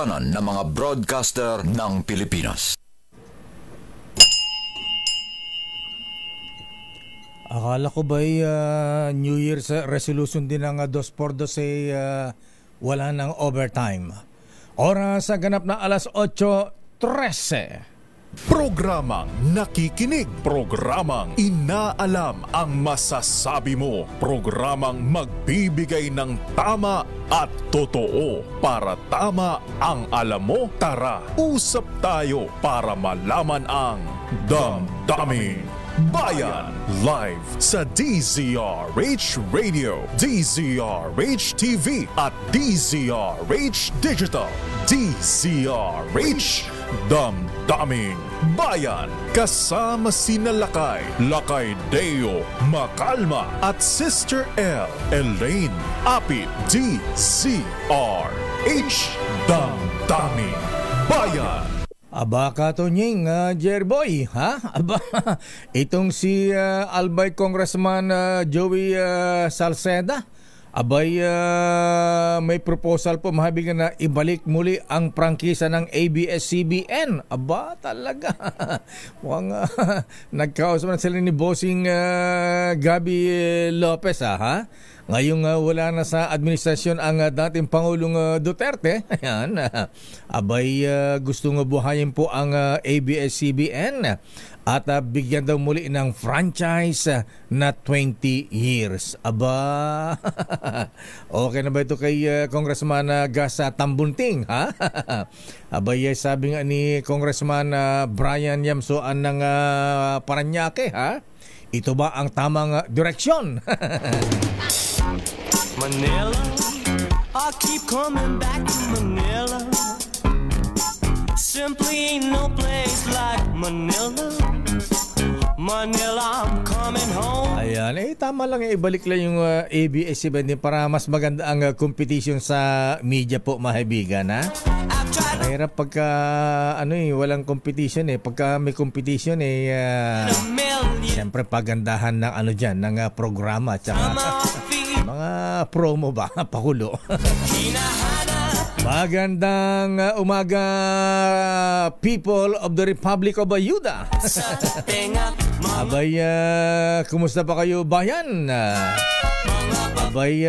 tanan ng mga broadcaster ng Pilipinas. Akala ko ba'y New Year's resolution din ng 2x2 wala ng overtime. Oras sa ganap na alas 8:13. Programang nakikinig, programang inaalam ang masasabi mo, programang magbibigay ng tama at totoo para tama ang alam mo. Tara, usap tayo para malaman ang Damdaming Bayan. Live sa DZRH Radio, DZRH TV at DZRH Digital. DZRH Damdaming Bayan. Kasama sina Lakay Deo Macalma at Sister L Elaine Apit. DZRH Damdaming Bayan. Aba ka to nying, Jerboy, ha? Aba, itong si Albay Congressman Joey Salceda, abay may proposal po mahabigan na ibalik muli ang prangkisa ng ABS-CBN. Aba, talaga. Mukhang nagkausap na sila ni Bossing Gabi Lopez, ha? Ngayong wala na sa administrasyon ang dating Pangulong Duterte, ayan, abay gusto nga buhayin po ang ABS-CBN at bigyan daw muli ng franchise na 20 years. Aba, okay na ba ito kay Congressman Gasa Tambunting, ha? Abay, sabi nga ni Congressman Brian Yamsoan ng Paranaque, ha? Ito ba ang tamang direksyon? Manila, I keep coming back to Manila. Simply ain't no place like Manila. Manila, I'm coming home. Ayan, tama lang ibalik lang yung ABS-CBN para mas maganda ang competition sa media po, mahibigan, ha? Mahirap pagka walang competition pagka may competition siyempre pagandahan ng dyan ng programa at mga promo ba, pakulo. Magandang umaga, people of the Republic of Ayuda. Abay, kumusta pa kayo, bayan? Abay,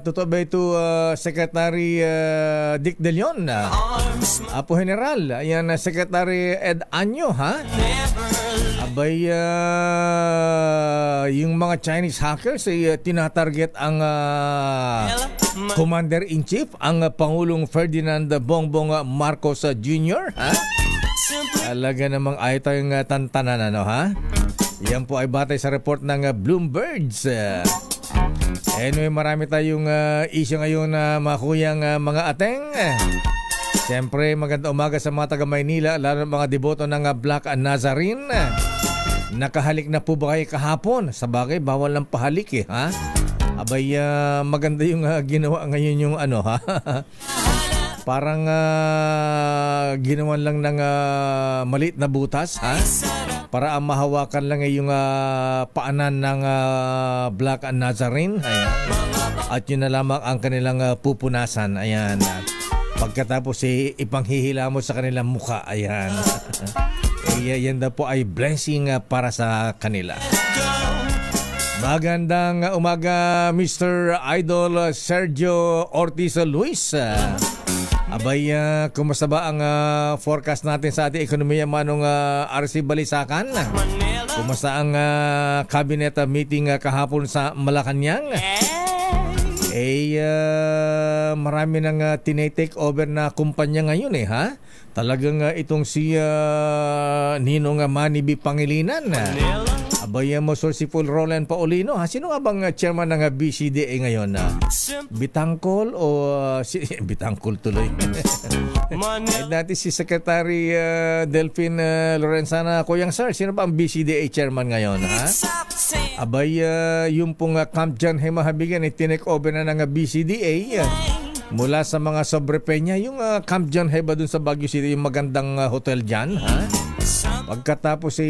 totoo ba ito, Secretary Dick De Leon? Apo General, ayan, Secretary Ed Anyo, ha? Abay, yung mga Chinese hackers ay tinatarget ang Commander-in-Chief, ang Pangulong Ferdinand Bongbong Marcos Jr., ha? Talaga namang ayaw tayong tantanan, ha? Yan po ay batay sa report ng Bloombergs. Anyway, marami tayong issue ngayon na mga kuyang mga ateng. Siyempre, magandang umaga sa mga taga Maynila, lalo mga deboto ng Black Nazarene. Nakahalik na po ba kayo kahapon? Sa bagay, bawal ng pahalik, ha? Abay, maganda yung ginawa ngayon yung ha? Parang ginawan lang ng maliit na butas, ha? Para mahawakan lang yung paanan ng Black Nazarene. Ayan. At yun na lamang ang kanilang pupunasan. Ayan. Pagkatapos ipanghihila mo sa kanilang mukha. Ayan. Yan daw po ay blessing para sa kanila. Magandang umaga, Mr. Idol Sergio Ortiz Luis. Abay, kumusta ba ang forecast natin sa ating ekonomiya, manong RC Balisakan? Kumusta ang cabinet meeting kahapon sa Malacanang? Marami nang tinetake over na kumpanya ngayon, ha? Talagang itong si Ninong Manny B. Pangilinan. Abay mo, si Paul Roland Paulino, ha? Sino nga bang chairman ng BCDA ngayon? Bitangkol o Bitangkol tuloy? Dati si Secretary Delphine Lorenzana. Kuyang sir, sino ba ang BCDA chairman ngayon, ha? Abay, yung pong Camp John Hemahabigan tinake over na ng BCDA mula sa mga sobrepeña, yung Camp John Heba dun sa Baguio City, yung magandang hotel dyan, ha? Pagkatapos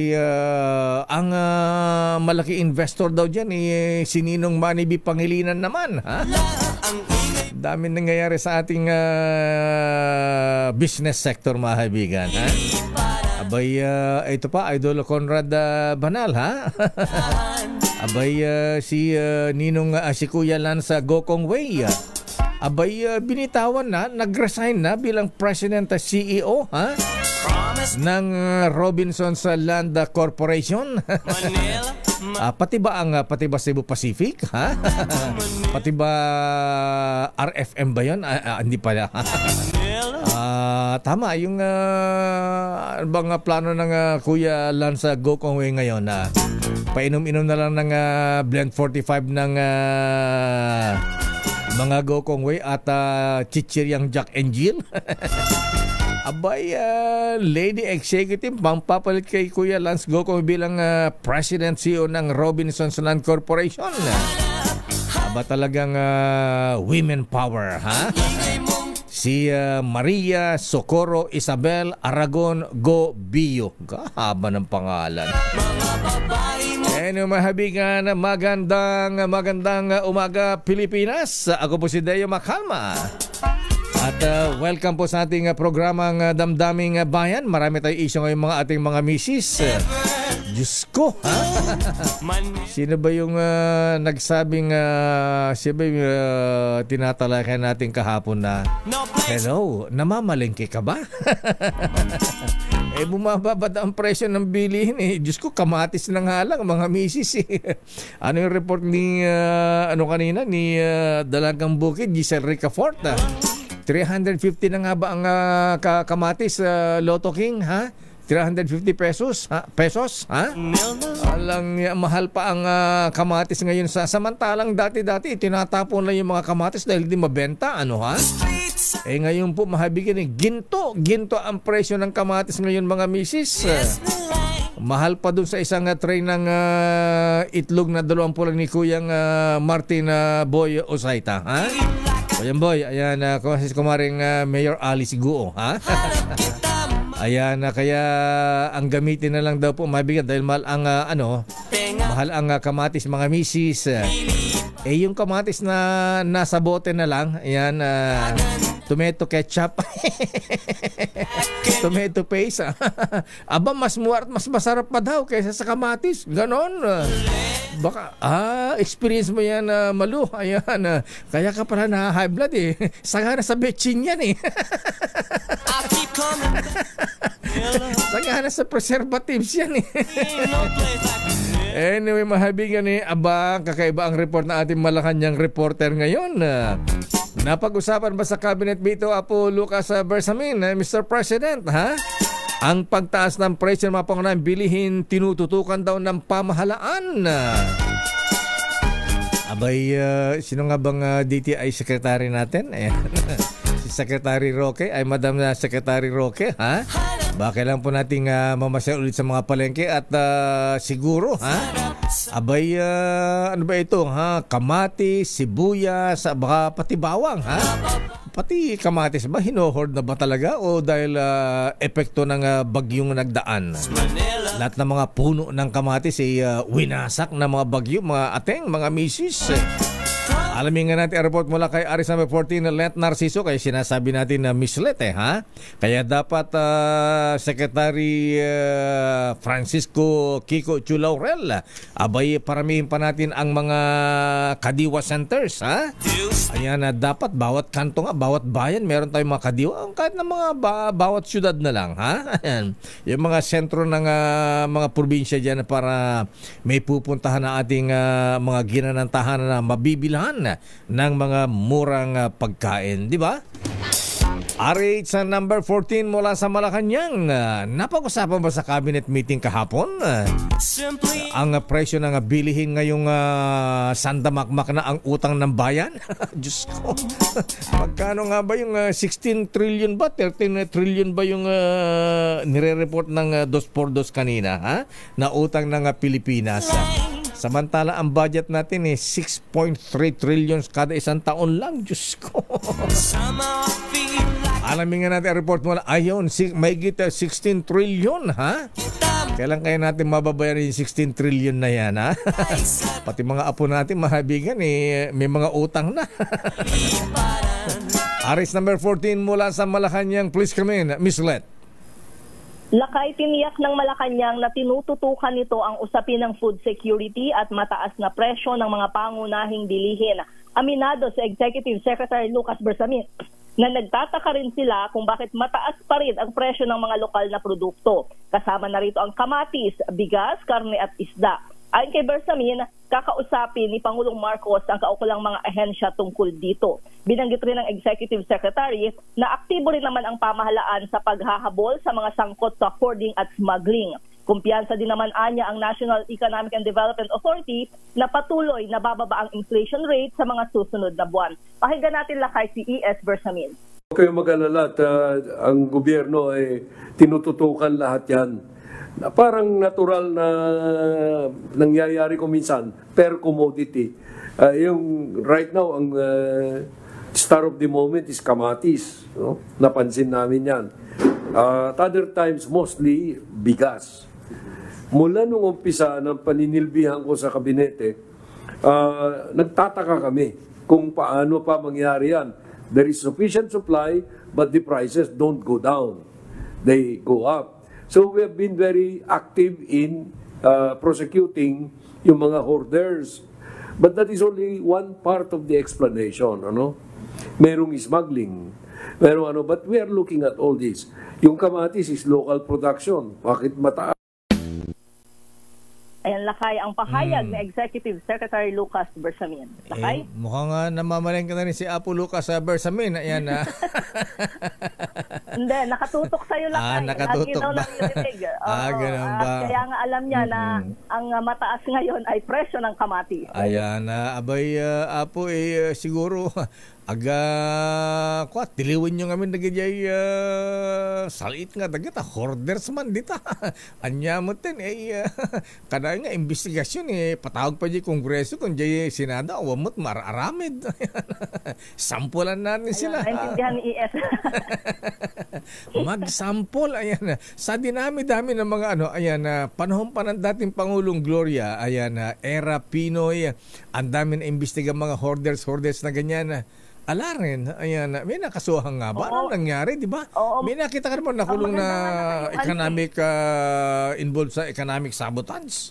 ang malaki investor daw dyan si Ninong Manny B. Pangilinan naman, ha? Dami nangyayari sa ating business sector, mga kaibigan. Ha? Abay, ito pa, Idol Conrad Banal, ha? Abay, si Ninong si Kuya Lance Gokong Wei. Abay, binitawan na, nag-resign na bilang President CEO, ha? Ng Robinsons Land Corporation. Pati ba Cebu Pacific, ha? Pati ba RFM ba 'yon? Hindi pala. Tama yung bang plano ng Kuya Lance Gokong Wei ngayon na painom-inom na lang ng Blend 45 ng mga Gokong Wei at chichiryang Jack and Jill. Abay, Lady Executive, pampapalit kay Kuya Lance Gokong bilang President CEO ng Robinsons Land Corporation. Aba talagang women power, ha? Si Maria Socorro Isabel Aragon Gobio. Kahaba ng pangalan. Mahabigan, magandang umaga Pilipinas. Ako po si Deo Macalma. At welcome po sa ating programang Damdaming Bayan. Marami tayong isyo ngayon mga ating mga misis. Diyos ko, ha? Sino ba yung nagsabing siya ba yung tinatalakay natin kahapon na hello, namamalengke ka ba? Bumababa ang presyo ng bilihin eh. Diyos ko, kamatis na nga lang mga misis eh. Ano yung report ni kanina ni Dalagang Bukid, Giselle Ricafort, 350 na nga ba ang kamatis, Lotto King, ha? 350 pesos, ha? Alang mahal pa ang kamatis ngayon samantalang dati tinatapon lang yung mga kamatis dahil di mabenta, ano ha? Ngayon po mahabigin ginto ang presyo ng kamatis ngayon mga misis. Mahal pa dun sa isang tray ng itlog na 20 lang ni Kuyang Martin Boy Osaita, ha? Ayan boy, ayan kumaring Mayor Alice Guo, ha? Ayan, kaya ang gamitin na lang daw po mabigat dahil mahal ang mahal ang kamatis mga misis. Yung kamatis na nasa bote na lang, ayan, tomato ketchup, tomato paste. Aba, mas masarap pa daw kaysa sa kamatis. Ganon. Baka, experience mo yan, Malu. Ayan, kaya ka pala na high blood eh. Sagana sa betchin yan eh. Sagana sa preservatives yan eh. Anyway, mahabingan eh, kakaiba ang report na ating Malacanang reporter ngayon. Napag-usapan ba sa cabinet dito, Apo Lucas Bersamin, Mr. President, ha? Ang pagtaas ng presyo ng mga pangunahing bilihin tinututukan daw ng pamahalaan. Abay, sino nga bang DTI secretary natin? Si Secretary Roque, ay Madam Secretary Roque, ha? Baka lang po nating mamasyal ulit sa mga palengke at siguro, ha? Abay, ano ba ito, ha? Kamatis, sibuyas, baka pati bawang, ha? Pati kamatis ba, hinohoard na ba talaga o dahil epekto ng bagyong nagdaan? Lahat ng mga puno ng kamatis ay winasak na mga bagyo, mga ateng, mga misis. Alamin nga natin ang report mula kay Aris number 14 na Let Narciso, kaya sinasabi natin na mislet ha? Kaya dapat Secretary Francisco Kiko Chulaurel, abay paramihin pa natin ang mga kadiwa centers, ha? Ayan, dapat bawat kanto nga, bawat bayan meron tayong mga kadiwa, kahit na mga bawat syudad na lang, ha? Ayan, yung mga sentro ng mga probinsya dyan para may pupuntahan na ating mga ginanantahan na mabibilhan ng mga murang pagkain, di ba? RH sa number 14 mula sa Malacanang. Napag-usapan ba sa cabinet meeting kahapon? Ang presyo ng bilihin ngayong sandamakmak na ang utang ng bayan? Diyos ko. Magkano nga ba yung 16 trillion ba? 13 trillion ba yung nire-report ng 2x2 kanina, ha? Na utang ng Pilipinas. Samantala ang budget natin 6.3 trillion kada isang taon lang. Diyos ko. Alamin nga natin ang report mo na ayon, may gita 16 trillion, ha? Kailan kaya natin mababayaran yung 16 trillion na yan, ha? Pati mga apo natin, mahabigan may mga utang na. Aris number 14 mula sa Malacanang. Please come in, Miss Let. Lakay, tiniyak ng Malacanang na tinututukan nito ang usapin ng food security at mataas na presyo ng mga pangunahing bilihin. Aminado sa Executive Secretary Lucas Bersamin na nagtataka rin sila kung bakit mataas pa rin ang presyo ng mga lokal na produkto. Kasama na rito ang kamatis, bigas, karne at isda. Ayon kay Bersamin, kakausapin ni Pangulong Marcos ang kaukulang mga ahensya tungkol dito. Binanggit rin ng Executive Secretary na aktibo rin naman ang pamahalaan sa paghahabol sa mga sangkot sa hoarding at smuggling. Kumpiyansa din naman anya ang National Economic and Development Authority na patuloy na bababa ang inflation rate sa mga susunod na buwan. Pakinggan natin lakay si E.S. Bersamin. Huwag kayong mag-alala at ang gobyerno ay tinututukan lahat yan. Parang natural na nangyayari ko minsan per commodity. Yung right now, ang star of the moment is kamatis. No? Napansin namin yan. At other times, mostly bigas. Mula nung umpisa ng paninilbihan ko sa kabinete, nagtataka kami kung paano pa mangyari yan. There is sufficient supply, but the prices don't go down. They go up. So we have been very active in prosecuting yung mga hoarders. But that is only one part of the explanation. Ano? Merong smuggling. But we are looking at all this. Yung kamatis is local production. Bakit mataas? Ayan, lakay ang pahayag ni Executive Secretary Lucas Bersamin. Lakay? Mukhang namamalengke na rin si Apo Lucas Bersamin. Ayan na. Hindi, nakatutok sa'yo lakay. Nakatutok ba? Ganun ba? Kaya nga alam niya na ang mataas ngayon ay presyo ng kamatis. Ayan, abay Apo siguro tiliwin nyo ngamin nagigay salit nga dagat hoarders man dita. Anya mo tin kada nga investigasyon patawag pa di kongreso kung di senado awamot mararamid. Sampulan natin sila. Naintindihan ni ES. Magsampol ayan sa dinami-dami ng mga panahon pa ng dating Pangulong Gloria, era Pinoy, ang dami na imbestiga mga hoarders na ganyan. Ala rin, ayan, may nakasuhan nga ba? Ano nangyari, di ba? May nakita ka naman nakulong na economic, involved sa economic sabotage.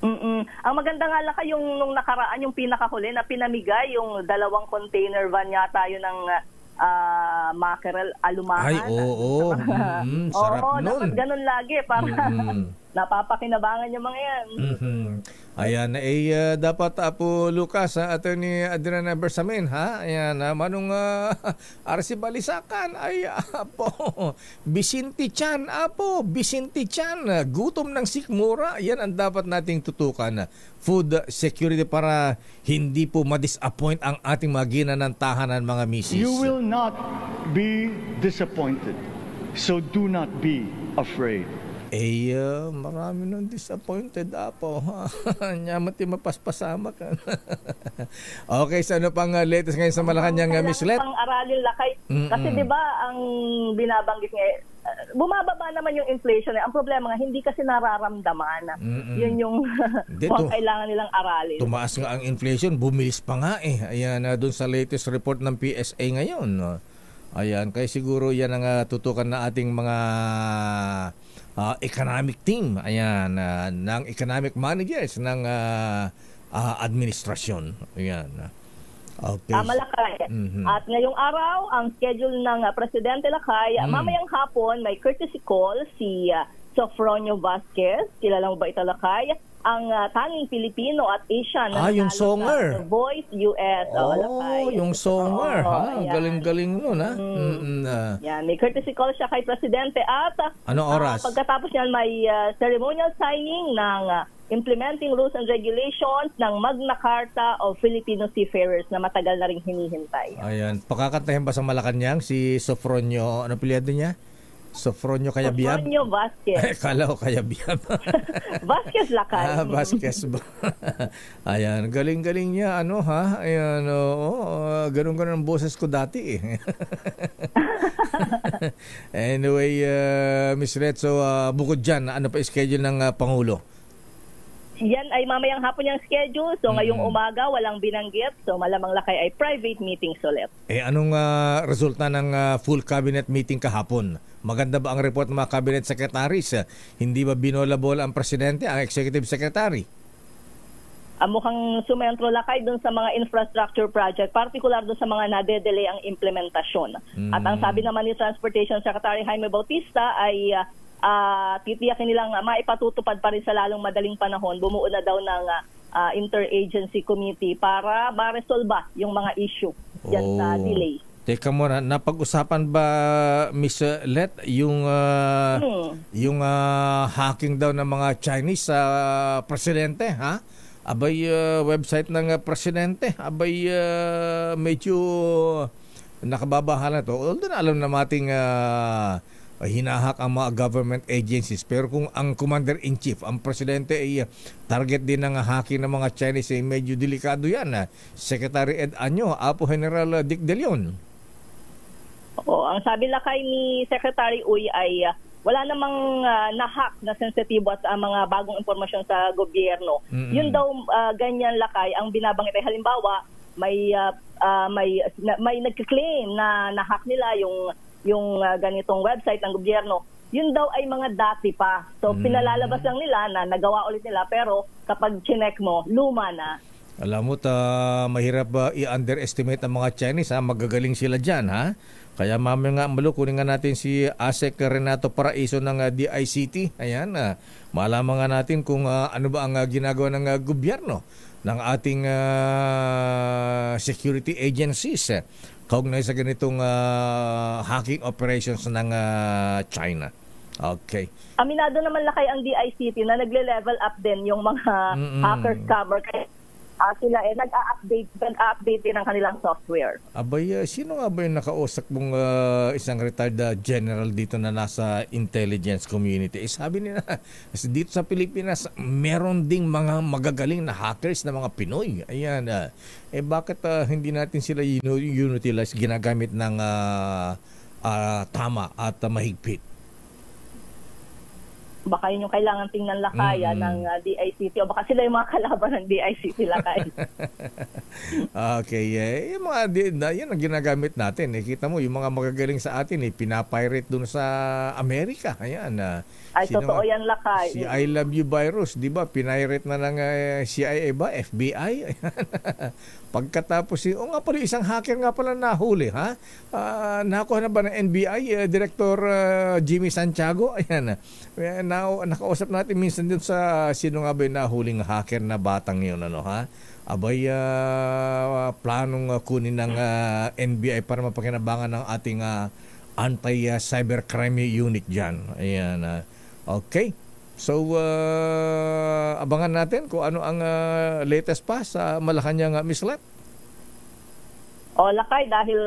Ang maganda nga lang yung nung nakaraan, yung pinakahuli na pinamigay, yung 2 container van yata yun ng mackerel alumahan. Ay, oo. Sarap nun. Dapat ganun lagi para napapakinabangan yung mga yan. Ayan, dapat Apo Lucas, Attorney Adriana Bersamin, ha? Ayan, manong RC Balisakan, ay Apo, Vicente Chan, gutom ng sikmura, yan ang dapat nating tutukan. Food security para hindi po ma-disappoint ang ating mga ginanantahanan mga misis. You will not be disappointed, so do not be afraid. Marami nung disappointed Apo. Nyamat yung mapaspasama ka. Okay, so ano pang latest ngayon sa Malacanang, Miss Let? Pang-aralin lakay. Kasi di ba ang binabanggit nga, bumababa naman yung inflation. Ang problema nga, hindi kasi nararamdaman. Yun yung kailangan nilang aralin. Tumaas nga ang inflation, bumilis pa nga Ayan, doon sa latest report ng PSA ngayon. Ayan, kaya siguro yan ang tutukan na ating mga economic team, ayan, ng economic managers ng administrasyon. Ayan. Okay. Malakay. At ngayong araw, ang schedule ng Presidente Lakay, mamayang hapon may courtesy call si Sofronio Vasquez. Kilala mo ba ito, Lakay? Ang tanging Pilipino at Asian na yung songer. The Voice US. Yung songer. Galing-galing nun, ha? Yan, may courtesy call siya kay Presidente at anong oras? Pagkatapos niyan may ceremonial signing ng implementing rules and regulations ng Magna Carta of Filipino Seafarers na matagal na ring hinihintay. Ayan, pakakantahin ba sa Malacanang si Sofronio, ano apelyido niya? Sofronio Cayabyab? Sofronio Vasquez. Kala ko Cayabyab. Vasquez Lakay. Vasquez ba? Ayan, galing-galing niya. Ayan, ganun-ganun ang boses ko dati Anyway, Miss Red, so bukod dyan, ano pa schedule ng Pangulo? yan ay mamayang hapon yung schedule. So ngayong umaga walang binanggit. So malamang lakay ay private meetings ulit. Anong resulta ng full cabinet meeting kahapon? Maganda ba ang report ng mga cabinet secretaries? Hindi ba binola-bola ang presidente, ang executive secretary? Mukhang sumentro lakay doon sa mga infrastructure project, particular doon sa mga nade-delay ang implementasyon. At ang sabi naman ni Transportation Secretary Jaime Bautista ay titiyakin nilang maipatutupad pa rin sa lalong madaling panahon. Bumuo na daw ng interagency committee para ma-resolve yung mga issue dyan sa delay. Teka muna, napag-usapan ba, Miss Let, yung hacking daw ng mga Chinese sa presidente, ha? Abay, website ng presidente, abay, medyo nakababahala to. Although alam na nating hinahak ang mga government agencies, pero kung ang commander-in-chief, ang presidente ay target din ng hacking ng mga Chinese, ay medyo delikado yan. Secretary Ed Año, Apo General Dick De Leon. Oo, ang sabi lakay ni Secretary Uy ay wala namang na-hack na sensitibo at mga bagong impormasyon sa gobyerno. Yun daw ganyan lakay ang binabanggit ay halimbawa may nagki-claim na na-hack nila yung ganitong website ng gobyerno. Yun daw ay mga dati pa. So pinalalabas lang nila na nagawa ulit nila pero kapag chinek mo, luma na. Alam mo, mahirap i-underestimate ang mga Chinese, ha? Magagaling sila dyan, ha? Kaya mamaya nga, kunin nga natin si ASEC Renato Paraiso ng DICT. Ayan, malaman nga natin kung ano ba ang ginagawa ng gobyerno ng ating security agencies kaugnay sa ganitong hacking operations ng China. Okay. Aminado naman lakay ang DICT na nagle-level up din yung mga hacker scammer. Kaya sila nag-update din ang kanilang software. Abay, sino nga ba yung nakausap mong isang retired general dito na nasa intelligence community? Sabi nila, dito sa Pilipinas, meron ding mga magagaling na hackers na mga Pinoy. Ayan. Bakit hindi natin sila utilize, ginagamit ng tama at mahigpit? Baka yun yung kailangan tingnan lakaya ng DICT o baka sila yung mga kalaban ng DICT lakay. Okay. Yung mga yan ang ginagamit natin. Kita mo, yung mga magagaling sa atin, pinapirate dun sa Amerika. Ayan. Ay, totoo yan lakay. Si I Love You virus, di ba? Pinirate na ng CIA ba? FBI? Pagkatapos, nga pala, isang hacker nga pala nahuli, ha? Nakuha na ba ng NBI Director Jimmy Santiago? Ayan. Nakausap natin minsan din sa sino nga ba yung nahuling hacker na batang yun, ano, ha? Abay, planong kunin ng NBI para mapakinabangan ng ating anti-cybercrime unit dyan. Ayan. Okay. So, abangan natin kung ano ang latest pa sa Malacanang, Miss Let. Lakay, dahil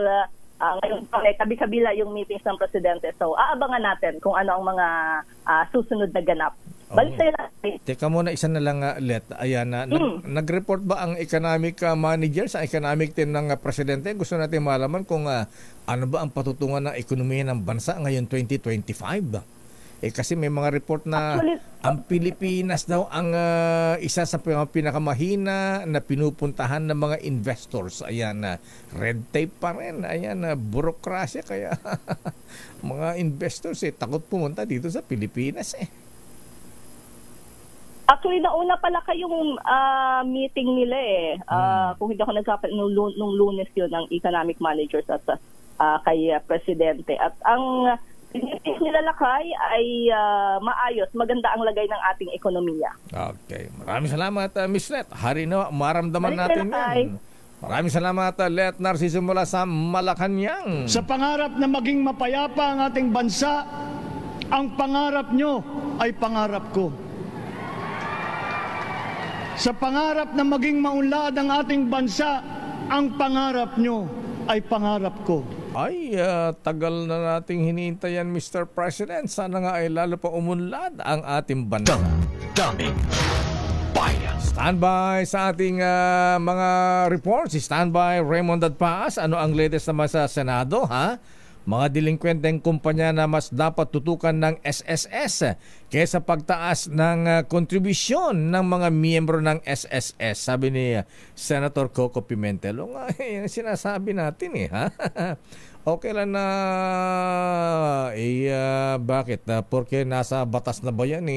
ngayon tabi-kabila yung meetings ng presidente. So, aabangan natin kung ano ang mga susunod na ganap. Balik sa'yo lang. Teka muna, isa na lang, Let. Ayan, nag-report ba ang economic manager sa economic team ng presidente? Gusto natin malaman kung ano ba ang patutungan ng ekonomiya ng bansa ngayon 2025. Kasi may mga report na actually, ang Pilipinas daw ang isa sa pinakamahina na pinupuntahan ng mga investors. Ayan, red tape pa rin. Ayan, burokrasya. Kaya mga investors takot pumunta dito sa Pilipinas. Actually, nauna pala kayong meeting nila kung hindi ako nagkapal nung Lunes yun ng economic managers at kay presidente. At ang nilalakay ay maayos, maganda ang lagay ng ating ekonomiya. Okay. Maraming salamat, Miss Let. Hari na, maramdaman natin yan. Maraming salamat, Let Narciso mula sa Malacanang. Sa pangarap na maging mapayapa ang ating bansa, ang pangarap nyo ay pangarap ko. Sa pangarap na maging maunlad ang ating bansa, ang pangarap nyo ay pangarap ko. Ay, tagal na nating hinihintayan, Mr. President. Sana nga ay lalo pa umunlad ang ating bansa. Daming bayan. Standby sa ating mga reports. Standby Raymond Dadpaas. Ano ang latest naman sa Senado, ha? mga delinkwenteng kumpanya na mas dapat tutukan ng SSS kaysa pagtaas ng kontribusyon ng mga miyembro ng SSS. Sabi ni Senator Coco Pimentel. O nga, yung sinasabi natin ha? Okay lang na bakit? Porque nasa batas na ba yan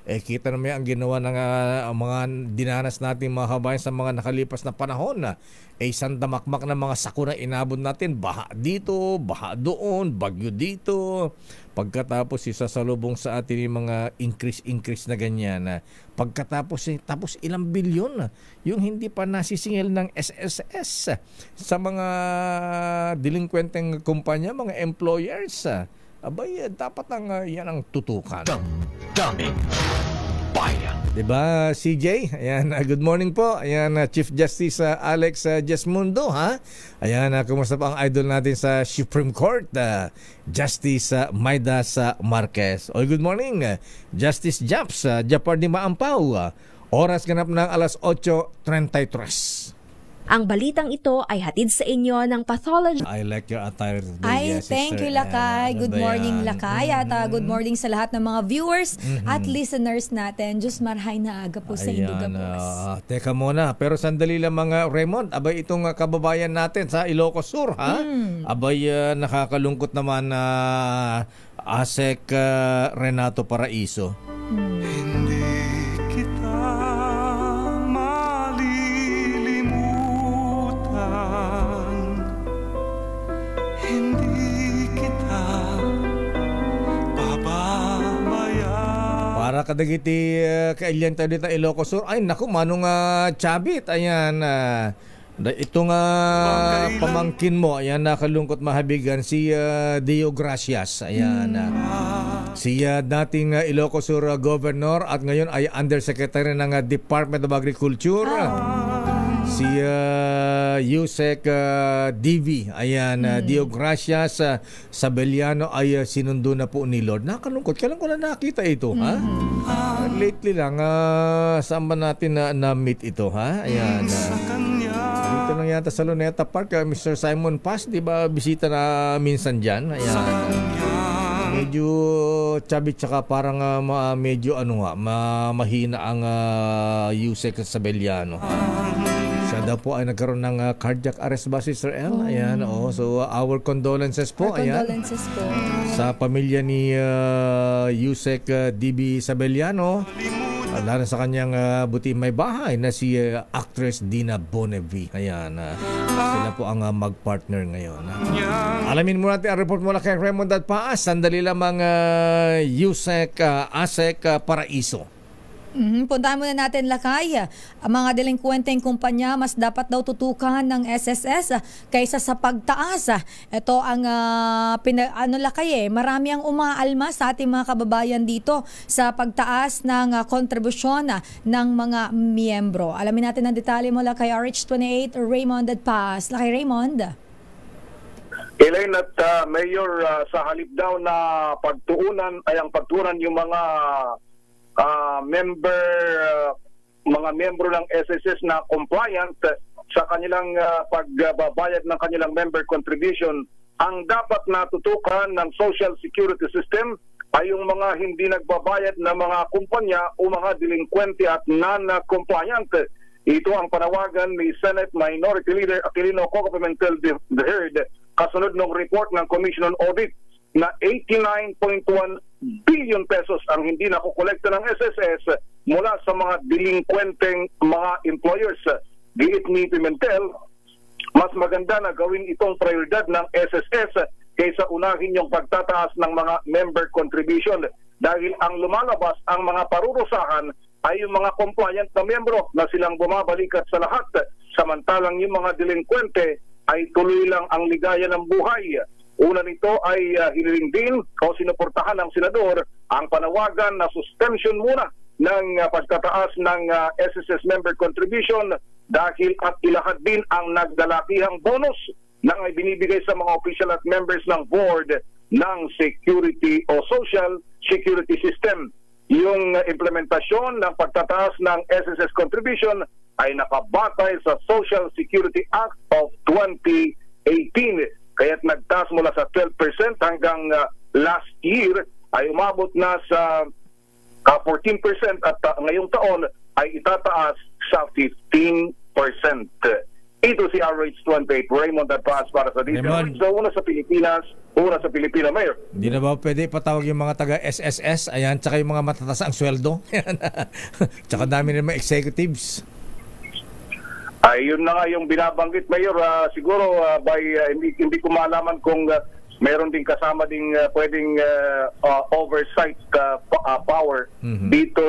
kita naman ang ginawa ng mga dinanas natin mga kabayan sa mga nakalipas na panahon isang damakmak na mga sakuna inabot natin, baha dito, baha doon, bagyo dito. Pagkatapos isasalubong sa atin yung mga increase na ganyan. Pagkatapos tapos ilang bilyon yung hindi pa nasisingil ng SSS sa mga delinkwenteng kumpanya, mga employers. Abay, dapat yan ang tutukan. Daming bayan. Diba, CJ? Ayan, good morning po. Ayan, Chief Justice Alex Jesmundo, ha? Ayan, kumusta pa ang idol natin sa Supreme Court, Justice Maidas Marquez. Good morning, Justice Japs, Japardi Maampaw. Oras ganap ng alas 8:33. Ang balitang ito ay hatid sa inyo ng Pathology. I like your attire today. Ay, yes, thank you, Lakay. Good morning, Lakay. At good morning sa lahat ng mga viewers at listeners natin. Diyos marhay na aga po sa Induga Boss. Teka muna, pero sandali lang mga Raymond. Abay, itong kababayan natin sa Ilocos Sur, ha? Abay, nakakalungkot naman na ASEC Renato Paraiso. Hindi kita para kadagiti kailyan tayo dito Ilocos Sur. Ay naku, manong Chabit. Ayan, itong pamangkin mo, ayan, nakalungkot mahabigan si Dio Gracias. Ayan, si dating Ilocos Sur Governor at ngayon ay Undersecretary ng Department of Agriculture. Si Yusek DV, ayan, Dio Gracias Sabeliano ay sinundo na po ni Lord. Nakalungkot, kailan ko na nakita ito, ha? Lately lang, saan ba natin na-meet ito, ha? Ayan, dito lang yata sa Luneta Park, Mr. Simon Paz, di ba bisita na minsan dyan? Ayan, medyo chubby tsaka parang medyo mahina ang Yusek Sabeliano. Siya daw po ay nagkaroon ng cardiac arrest ba, Sister El? Ayan, so our condolences po. Condolences po sa pamilya ni Yusek DB Sabeliano, lalo sa kanyang buti may bahay na si actress Dina Bonnevie. Ayan, sila po ang mag-partner ngayon. Alamin muna natin ang report mula kay Raymond at Paas. Sandali lamang Yusek ASEC Paraiso. Puntahan muna natin, Lakay. Ang mga delinkwenteng kumpanya mas dapat daw tutukan ng SSS kaysa sa pagtaas. Ito ang Lakay, marami ang umaalma sa ating mga kababayan dito sa pagtaas ng kontribusyon ng mga miyembro. Alamin natin ang detalye mula kay RH28 Raymond at Paz. Lakay, Raymond. Elaine at Mayor, sa halip daw na pagtuunan yung mga mga membro ng SSS na compliant sa kanilang pagbabayad ng kanilang member contribution, ang dapat natutukan ng Social Security System ay yung mga hindi nagbabayad na mga kumpanya o mga delinkwente at non-compliant. Ito ang panawagan ni Senate Minority Leader Aquilino Coco Pimentel III kasunod ng report ng Commission on Audit na 89.1 billion pesos ang hindi nakukolekta ng SSS mula sa mga delinkwenteng mga employers. Giit ni Pimentel, mas maganda na gawin itong prioridad ng SSS kaysa unahin yung pagtataas ng mga member contribution dahil ang lumalabas ang mga parurusahan ay yung mga compliant na membro na silang bumabalikat sa lahat, samantalang yung mga delinkwente ay tuloy lang ang ligaya ng buhay. Una nito ay hiniling din o sinuportahan ng senador ang panawagan na suspension muna ng pagtataas ng SSS member contribution dahil at ilahad din ang nagdalakihang bonus na ibinibigay sa mga official at members ng board ng security o social security system. Yung implementasyon ng pagtataas ng SSS contribution ay nakabatay sa Social Security Act of 2018. kaya't nagtaas mula sa 12% hanggang last year ay umabot na sa 14% at ngayong taon ay itataas sa 15%. Ito si RH28 Raymond Advance para sa DZRH. So una sa Pilipinas, una sa Pilipina, Mayor. Hindi na ba pwede patawag yung mga taga SSS, ayan, tsaka yung mga matataas ang sweldo? Tsaka dami na mga executives. Yun na nga yung binabanggit, Mayor. Siguro hindi ko malaman kung meron din kasama ding pwedeng oversight power dito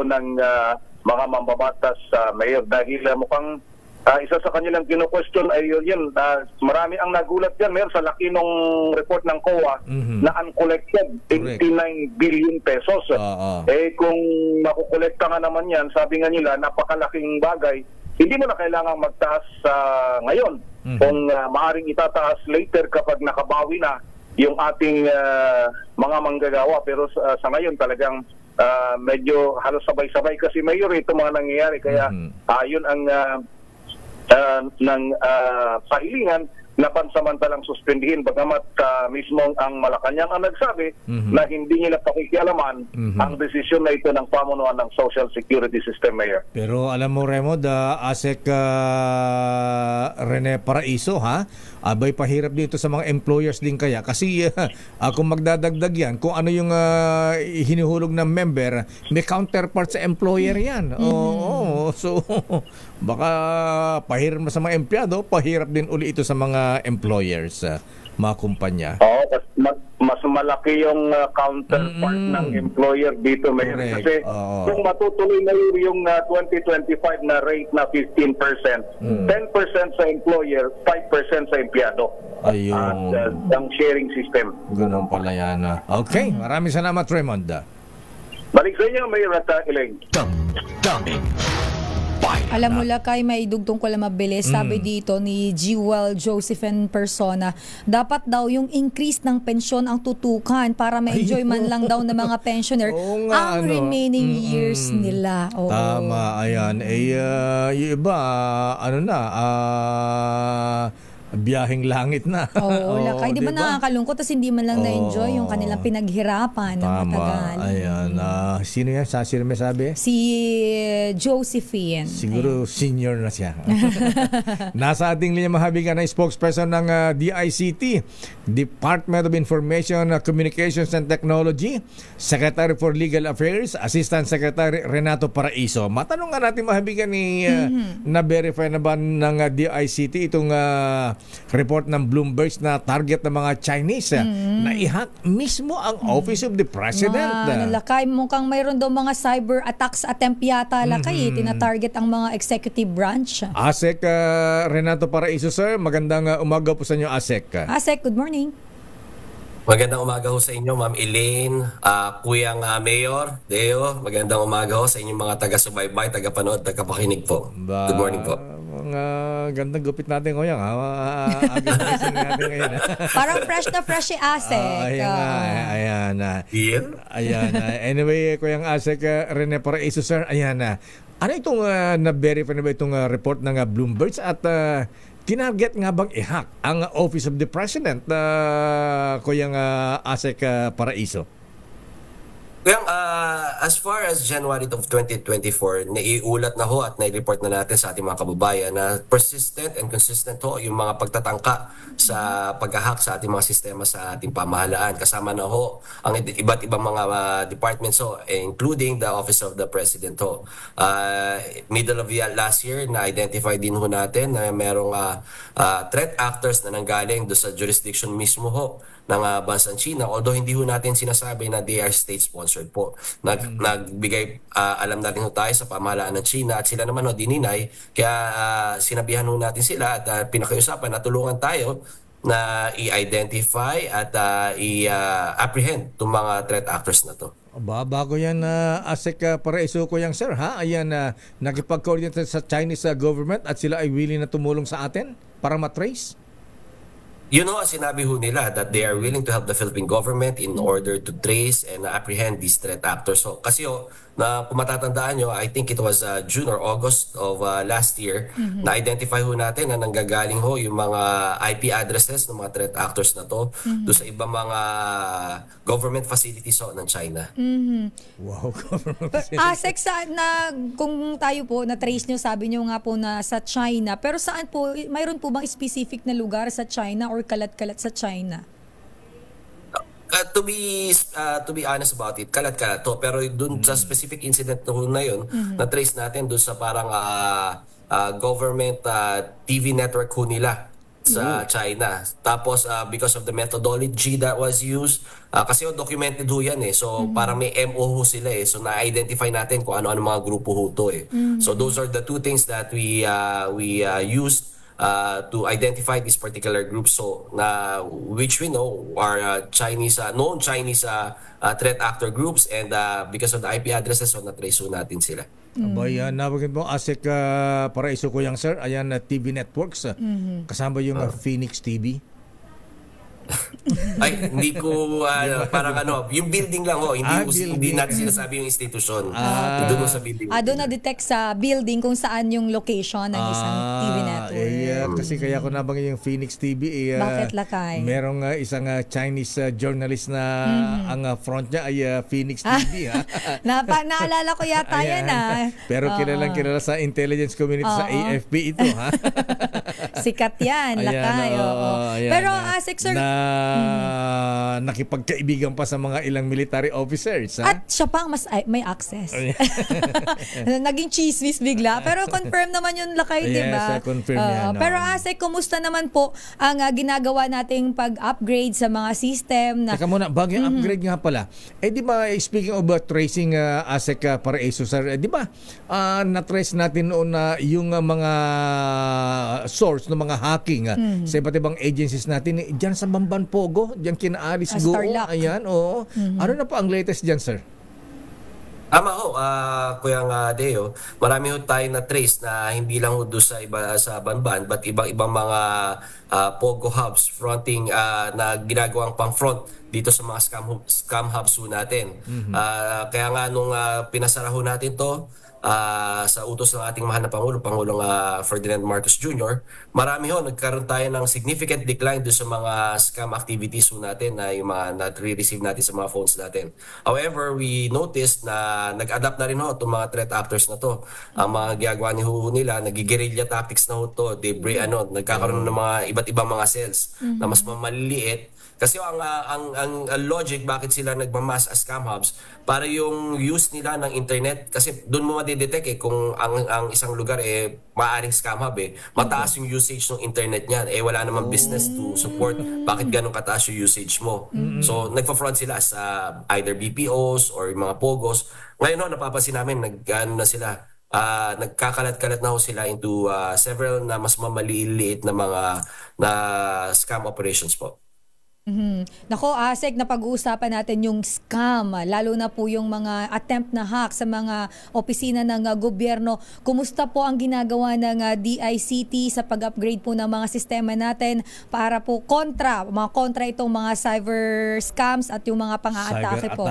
ng mga mambabatas, Mayor, dahil mukhang isa sa kanilang kino-question ay yun, marami ang nagulat yan, Mayor, sa laki ng report ng COA na uncollected 89 billion pesos. Kung makukolekta nga naman yan, sabi nga nila, napakalaking bagay, hindi mo na kailangang magtaas ngayon. Kung maaring itataas later kapag nakabawi na yung ating mga manggagawa. Pero sa ngayon talagang medyo halos sabay-sabay kasi Mayor ito mga nangyayari. Kaya yun ang pahilingan na pansamantalang suspendihin, bagamat mismo ang Malacanang ang nagsabi na hindi nila pakikialaman ang desisyon na ito ng pamunuan ng Social Security System, Mayor. Pero alam mo, Remo, ASEC Rene Paraiso, abay pahirap dito sa mga employers din kaya. Kasi kung magdadagdag yan, kung ano yung hinuhulog ng member, may counterpart sa employer yan. So baka pahirap na sa mga empleyado, pahirap din uli ito sa mga employers, mga kumpanya. Mas malaki yung counterpart ng employer dito, Mayor. Kasi kung matutuloy na yung 2025 na rate na 15%, 10% sa employer, 5% sa empleyado. Ayun. At ang sharing system. Ganun pala yan. Okay, maraming salamat, Raymond. Balik sa inyo, Mayor at Elaine. Daming Alam mo, Lakay, may dugtong ko lang mabilis. Sabi dito ni Jewel Josephine Persona, dapat daw yung increase ng pensyon ang tutukan para ma-enjoy man lang daw ng mga pensioner ang remaining years nila. Tama, ayan. Yung iba, biyaheng langit na. Lakay. Di ba nakakalungkot tas hindi man lang na-enjoy yung kanilang pinaghirapan na matagal. Ayan. Sino yan? Sino may sabi? Si Josephine. Siguro senior na siya. Nasa ating linya mahabigan na spokesperson ng DICT, Department of Information, Communications and Technology, Secretary for Legal Affairs, Assistant Secretary Renato Paraiso. Matanong nga natin mahabigan ni na-verify na ba ng DICT itong report ng Bloomberg na target ng mga Chinese na i-hack mismo ang Office of the President. Lakay, mukhang mayroon daw mga cyber attacks attempt yata, Lakay. Tina-target ang mga executive branch. ASEC Renato Paraiso, sir. Magandang umaga po sa inyo, ASEC. ASEC, good morning. Magandang umaga ho sa inyo, Ma'am Elaine, Kuyang Mayor Deo. Magandang umaga ho sa inyong mga taga-subaybay, taga-panood, taga-pakinig po. Good morning po. Mga gandang gupit natin ngayon. Agad-agad natin ngayon. Parang fresh na fresh si ASEC. Ayan. Ayan. Anyway, Kuyang ASEC Rene Paraiso, sir. Ayan. Ano itong na-verify na ba itong report ng Bloomberg at tinarget nga bang i-hack ang Office of the President, Kuyang ASEC Paraiso? Kuyang, as far as January of 2024, naiulat na ho at nai-report na natin sa ating mga kababayan na persistent and consistent ho yung mga pagtatangka sa pag-hack sa ating mga sistema sa ating pamahalaan. Kasama na ho ang iba't ibang mga departments ho, including the Office of the President ho. Middle of last year, na-identify din ho natin na merong threat actors na nanggaling do sa jurisdiction mismo ho ng bansang China, although hindi ho natin sinasabi na they are state-sponsored po. Nagbigay, alam natin ho tayo sa pamahalaan ng China at sila naman ho dininay, kaya sinabihan ho natin sila at pinakiusapan na tulungan tayo na i-identify at i-apprehend itong mga threat actors na to. Bago yan, ASEC Paraiso ko yan, sir, Ayan, nakipag-coordinate sa Chinese government at sila ay willing na tumulong sa atin para matrace? You know, sinabi ho nila that they are willing to help the Philippine government in order to trace and apprehend these threat actors. So, kasi na kung matatandaan nyo, I think it was June or August of last year, na-identify ho natin na nanggagaling ho yung mga IP addresses ng mga threat actors na to doon sa ibang mga government facilities ng China. Wow, government facilities. Kung tayo po, na-trace nyo, sabi nyo nga po na sa China, pero saan po, mayroon po bang specific na lugar sa China or kalat-kalat sa China? To be honest about it, kalat-kalat to. Pero dun sa specific incident na yun, na-trace natin dun sa parang government TV network ho nila sa China. Tapos, because of the methodology that was used, kasi documented ho yan So, parang may MO ho sila So, na-identify natin kung ano-ano mga grupo ho to So, those are the two things that we used to identify these particular groups which we know are known Chinese threat actor groups and because of the IP addresses na-trace natin sila. Abay, nabagin mo ASEC Paraiso ko yang sir, ayan TV networks kasama yung Phoenix TV. Ay, hindi ko parang yung building lang hindi natin sinasabi yung institution. Doon sa building. Doon na-detect sa building kung saan yung location ng isang TV network. Kasi kaya ko nabangin yung Phoenix TV. Bakit lakay? Merong isang Chinese journalist na ang front niya ay Phoenix TV. Naalala ko yata yan Pero kilala sa intelligence community sa AFP ito. Sikat yan, lakay. Pero ASEC sir, nakipagkaibigan pa sa mga ilang military officers. At siya pang may access. Naging chismis bigla. Pero confirm naman yun lakay, diba? Yes, confirm yan. Pero ASEC, kumusta naman po ang ginagawa nating pag-upgrade sa mga system? Teka muna, bago yung upgrade nga pala. Di ba, speaking of tracing ASEC Paraiso, sir, di ba, na-trace natin noon na yung mga source ng mga hacking sa iba't ibang agencies natin, dyan sa Bamban Pogo, dyan kina Alice Goo. Ayan, oo. Ano na po ang latest dyan, sir? Tama ho, Kuya Deo. Marami ho tayo na trace na hindi lang ho doon sa Banban but ibang mga Pogo hubs fronting na ginagawang pang-front dito sa mga scam hubs ho natin. Kaya nga nung pinasara ho natin to, sa utos ng ating mahal na Pangulong Ferdinand Marcos Jr., marami nagkaroon tayo ng significant decline doon sa mga scam activities natin na yung mga na-receive natin sa mga phones natin. However, we noticed na nag-adapt na rin itong mga threat actors na to. Ang mga ginagawa nila, nag-guerrilla tactics na to. Nagkakaroon ng mga iba't ibang mga cells na mas maliliit. Kasi ang logic bakit sila nagmamass as scam hubs para yung use nila ng internet kasi doon mo madidetect kung ang isang lugar maaring scam hub mataas yung usage ng internet niyan wala namang business to support bakit ganun kataas yung usage mo. So nagfa-front sila sa either BPOs or mga POGOs. Ngayon napapansin namin na sila nagkakalat-kalat na sila into several na mas mamaliit na mga scam operations po. Nako, ASEC, na pag-uusapan natin yung scam, lalo na po yung mga attempt na hack sa mga opisina ng gobyerno. Kumusta po ang ginagawa ng DICT sa pag-upgrade po ng mga sistema natin para po kontra itong mga cyber scams at yung mga pang-aatake po?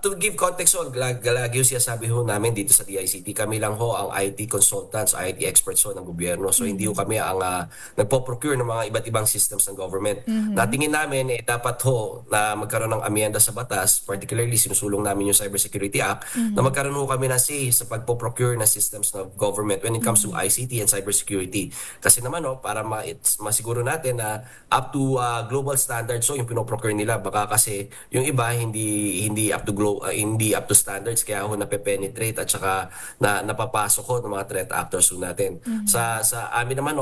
To give context galagyo siya sabi namin dito sa DICT, kami lang ang IT consultants, IT experts ng gobyerno. So hindi kami ang nagpo-procure ng mga iba't ibang systems ng government. Natingin namin dapat na magkaroon ng amyenda sa batas, particularly sinusulong namin yung Cybersecurity Act, na magkaroon kami na say sa pagpo-procure ng systems ng government when it comes to ICT and cybersecurity. Kasi naman para masiguro natin na up to global standards yung pinoprocure nila, baka kasi yung iba hindi up to standards kaya nape-penetrate at saka napapasok ng mga threat actors natin. Sa amin naman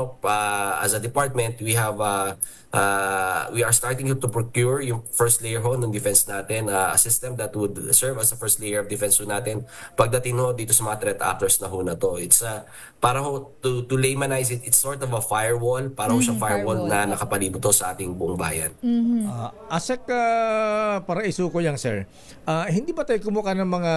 as a department, we are starting to procure yung first layer ng defense natin, a system that would serve as a first layer of defense natin pagdating dito sa mga threat actors na to. It's para to laymanize it, it's sort of a firewall, para siyang firewall na nakapalibot sa ating buong bayan. ASEC Paraiso ko yan, sir. hindi ba tayo kumuha ng mga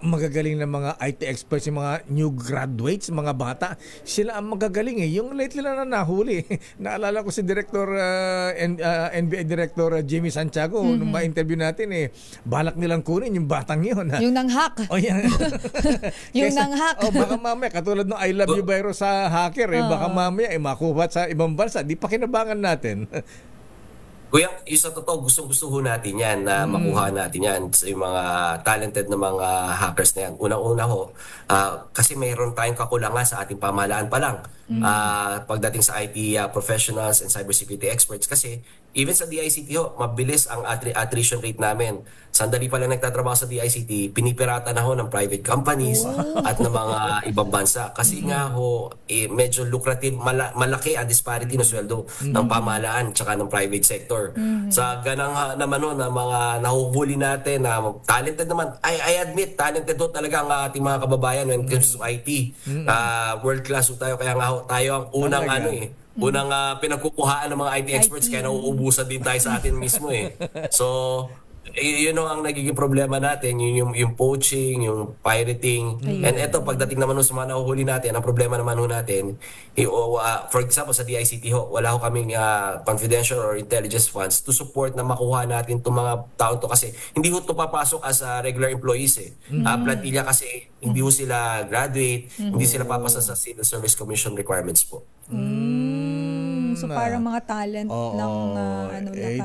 magagaling na mga IT experts, yung mga new graduates, mga bata? Sila ang magagaling eh. Yung lately lang na nahuli. Naalala ko si NBA Director Jimmy Santiago, nung ma-interview natin balak nilang kunin yung batang yun. Yung nang-hack. Yan. Yung nang-hack. Baka mamaya, katulad ng I love you virus sa hacker, baka mamaya makuha sa ibang bansa. Di pa kinabangan natin. Kuya, yung sa totoo, gustong-gusto ho natin yan na makuha natin yan sa yung mga talented na mga hackers na yan. Unang-una ho, kasi mayroon tayong kakulangan sa ating pamahalaan pa lang pagdating sa IT professionals and cybersecurity experts. Kasi even sa DICT ho, mabilis ang attrition rate namin. Sandali pa lang nagtatrabaho sa DICT, pinipirata na ho ng private companies at ng mga ibang bansa. Kasi nga ho, medyo lucrative, malaki ang disparity ng sweldo ng pamahalaan tsaka ng private sector. Sa ganang naman ho, na mga nahuhuli natin na talented naman, I admit, talented ho talaga ang ating mga kababayan when it comes to IT. World class ho tayo, kaya nga ho, tayo ang unang unang pinagkukuhaan ng mga IT experts, kaya nauubusan din tayo sa atin mismo So, yun ang nagiging problema natin, yung poaching, yung pirating. And eto, pagdating naman sa mga nahuhuli natin, ang problema naman natin, for example, sa DICT wala kaming confidential or intelligence funds to support na makuha natin itong mga taon to, kasi hindi ito papasok as regular employees plantilla kasi hindi sila graduate, hindi sila papasa sa Civil Service Commission requirements po. So parang mga talent ng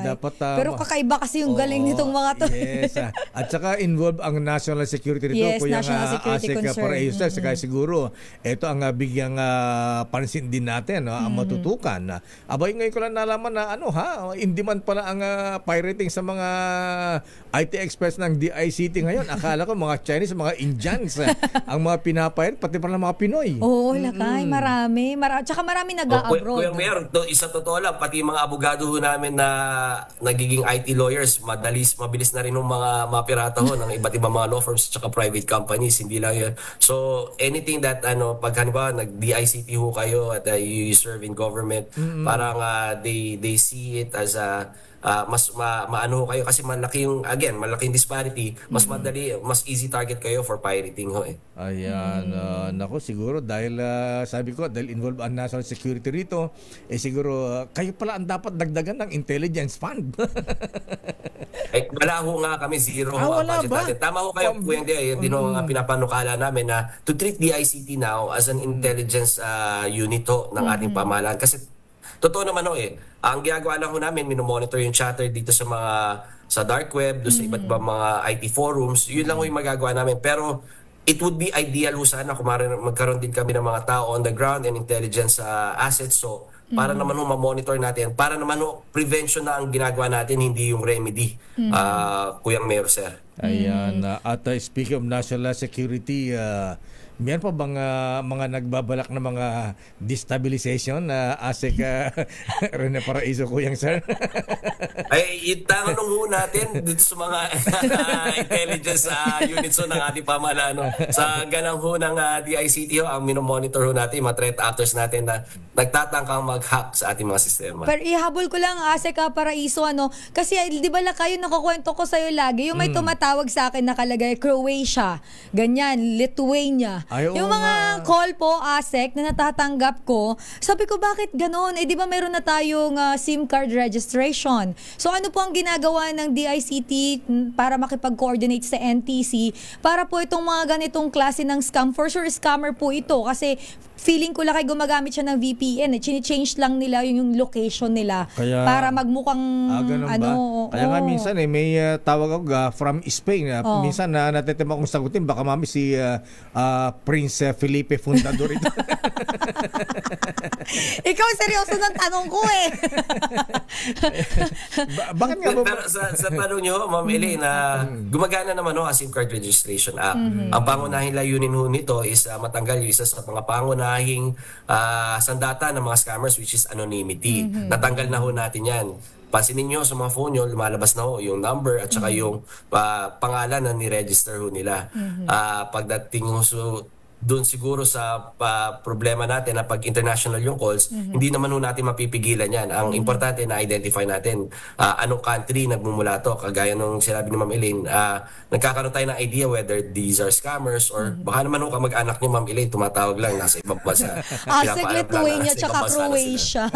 dapat, pero kakaiba kasi yung galing nitong mga to. Yes. At saka involve ang national security rito. Yes, national security concern. Saka siguro, ito ang bigyang pansin din natin, ang matutukan. Abay, ngayon ko lang nalaman na in demand pala ang pirating sa mga IT experts ng DICT ngayon. Akala ko mga Chinese, mga Indians ang mga pinapirate, pati pala mga Pinoy. Oo, lakay. Marami. Tsaka marami nag-a-abroad. Isa totoo lang, pati mga abogado namin na nagiging IT lawyers, mabilis na rin ng mga pirata ng iba't ibang mga law firms at private companies, hindi lang yun. So anything that pag halimbawa nag-DICT kayo at you serve in government, parang they see it as mas maano kayo kasi malaking disparity, mas madali, mas easy target kayo for pirating Ayan, nako, siguro dahil sabi ko, dahil involved ang national security rito, siguro kayo pala ang dapat dagdagan ng intelligence fund. Wala nga kami, zero wala budget ba? natin. Tama kayo po yung pinapanukala namin na to treat DICT now as an intelligence unit ng ating pamahalaan. Kasi totoo naman ang ginagawa lang namin, minomonitor yung chatter dito sa dark web, doon sa iba't ibang mga IT forums. Yun lang yung magagawa namin. Pero it would be ideal sana kung magkaroon din kami ng mga tao on the ground and intelligence assets. So, para naman ma-monitor natin, para naman prevention na ang ginagawa natin, hindi yung remedy, Kuyang Mayor, sir. Ayan. At speaking of national security, meron pa bang mga nagbabalak na mga destabilization na ASEC Rene Paraiso, Kuyang sir? Itanong natin dito sa mga intelligence units ng ating pamahalaan. Sa ganang ng DICT ang minomonitor natin, mga threat actors natin na nagtatangkang mag-hack sa ating mga sistema. Pero ihabol ko lang, ASEC Paraiso, kasi di ba kayo nakukwento ko sa'yo lagi, yung may tumatawag sa akin nakalagay, Croatia, ganyan, Lithuania. Yung mga call po, ASEC, na natatanggap ko, sabi ko, bakit ganon? Di ba meron na tayong SIM card registration? So ano po ang ginagawa ng DICT para makipag-coordinate sa NTC para po itong mga ganitong klase ng scam? For sure, scammer po ito kasi feeling ko lakay gumagamit siya ng VPN. Chine-change lang nila yung location nila para magmukhang Kaya nga minsan may tawag ako from Spain. Minsan natitima kong sagutin, baka mami si Prince Felipe Fundador ito. Ikaw seryoso ng tanong ko Bakit nga ba? Pero sa tanong nyo, Ma'am Elaine, gumagana naman ang SIM card registration app. Ang pangunahing layunin nito is matanggal yung isa sa mga pangunahing sandata ng mga scammers, which is anonymity. Natanggal na natin yan. Pansinin nyo sa mga phone nyo, lumalabas na yung number at saka yung pangalan na ni-register nila. Pagdating doon siguro sa problema natin na pag international yung calls, hindi naman natin mapipigilan yan. Ang importante na identify natin anong country nagmumula to. Kagaya nung sinabi ni Ma'am Elaine, nagkakaroon tayo ng idea whether these are scammers or baka naman nung kamag-anak niyo, Ma'am Elaine, tumatawag lang nasa ibang bansa. Asek, Lithuania tsaka Croatia.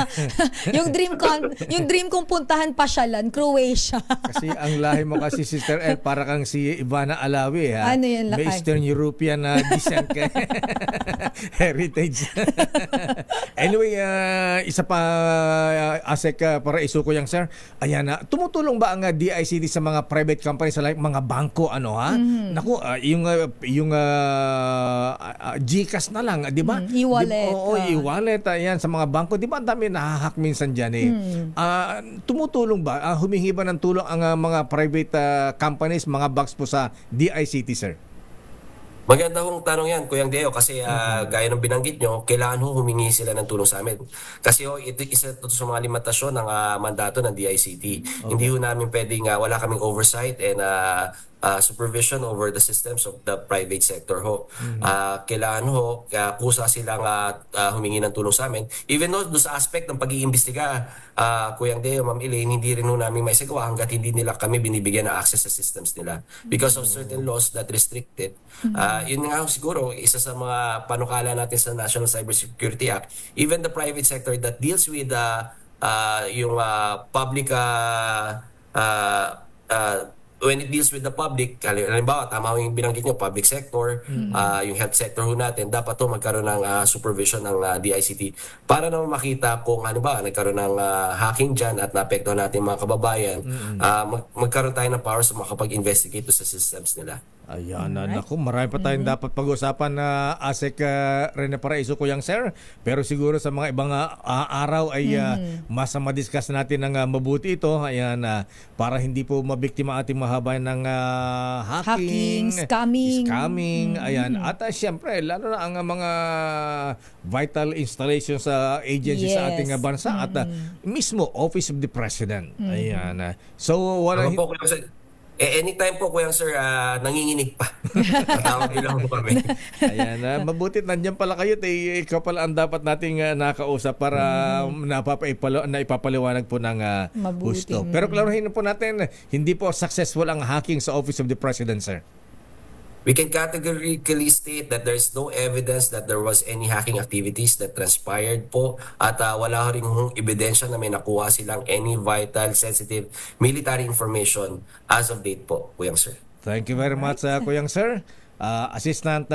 yung dream kong puntahan pasyalan, Croatia. Kasi ang lahi mo kasi, Sister El, para kang si Ivana Alawi, ha? Ano yan, May lakay? Eastern European na descent ka. Heritage. Anyway, isa pa, Asek, para isuko yang sir. Ayan, tumutulong ba ang DICT sa mga private companies like mga bangko, ano ha? Naku, yung GCash na lang, di ba? E-wallet. Oo, e-wallet. Ayan, sa mga bangko, di ba ang dami nahahack minsan dyan eh. Tumutulong ba? Humingi ba ng tulong ang mga private companies, mga banks po sa DICT, sir? Maganda hong tanong yan, Kuyang Deo, kasi gaya ng binanggit nyo, kailangan humingi sila ng tulong sa amin. Kasi ito isa ito sa mga limitasyon ng mandato ng DICT. Hindi ho namin pwedeng, wala kaming oversight and supervision over the systems of the private sector ho. Kailangan ho, kusa silang humingi ng tulong sa amin. Even though doon sa aspect ng pag-iimbestiga, Kuyang Deo, Ma'am Elaine, hindi rin ho namin maisagawa hanggat hindi nila kami binibigyan ng access sa systems nila. Because of certain laws that restrict it. Yun nga siguro, isa sa mga panukala natin sa National Cybersecurity Act, even the private sector that deals with yung public when it deals with the public, halimbawa, tama yung binanggit nyo, public sector, yung health sector ho natin, dapat to magkaroon ng supervision ng DICT para naman makita kung halimbawa, nagkaroon ng hacking dyan at naapektuhan natin mga kababayan, magkaroon tayo ng power sa makapag-investigate sa systems nila. Ayan, naku, marami pa tayong dapat pag-usapan na Asek Rene Paraiso ko yang sir. Pero siguro sa mga ibang araw ay mas madiscuss natin ng mabuti ito. Ayan, para hindi po mabiktima ating mahabayan ng hacking, scamming. Ayan, at siyempre, lalo na ang mga vital installations sa agencies sa ating bansa at mismo Office of the President. Ayan. So, wala... anytime po, Kuya Sir, nanginginig pa. Tatawag lang po kami. Ayan, mabutit nandiyan pala kayo. Ikaw pala ang dapat nating nakausap para naipapaliwanag po ng gusto. Pero klaruhin po natin, hindi po successful ang hacking sa Office of the President, sir. We can categorically state that there is no evidence that there was any hacking activities that transpired po at wala rin ebidensya na may nakuha silang any vital, sensitive military information as of date po, Kuyang Sir. Thank you very much, Kuyang Sir. Assistant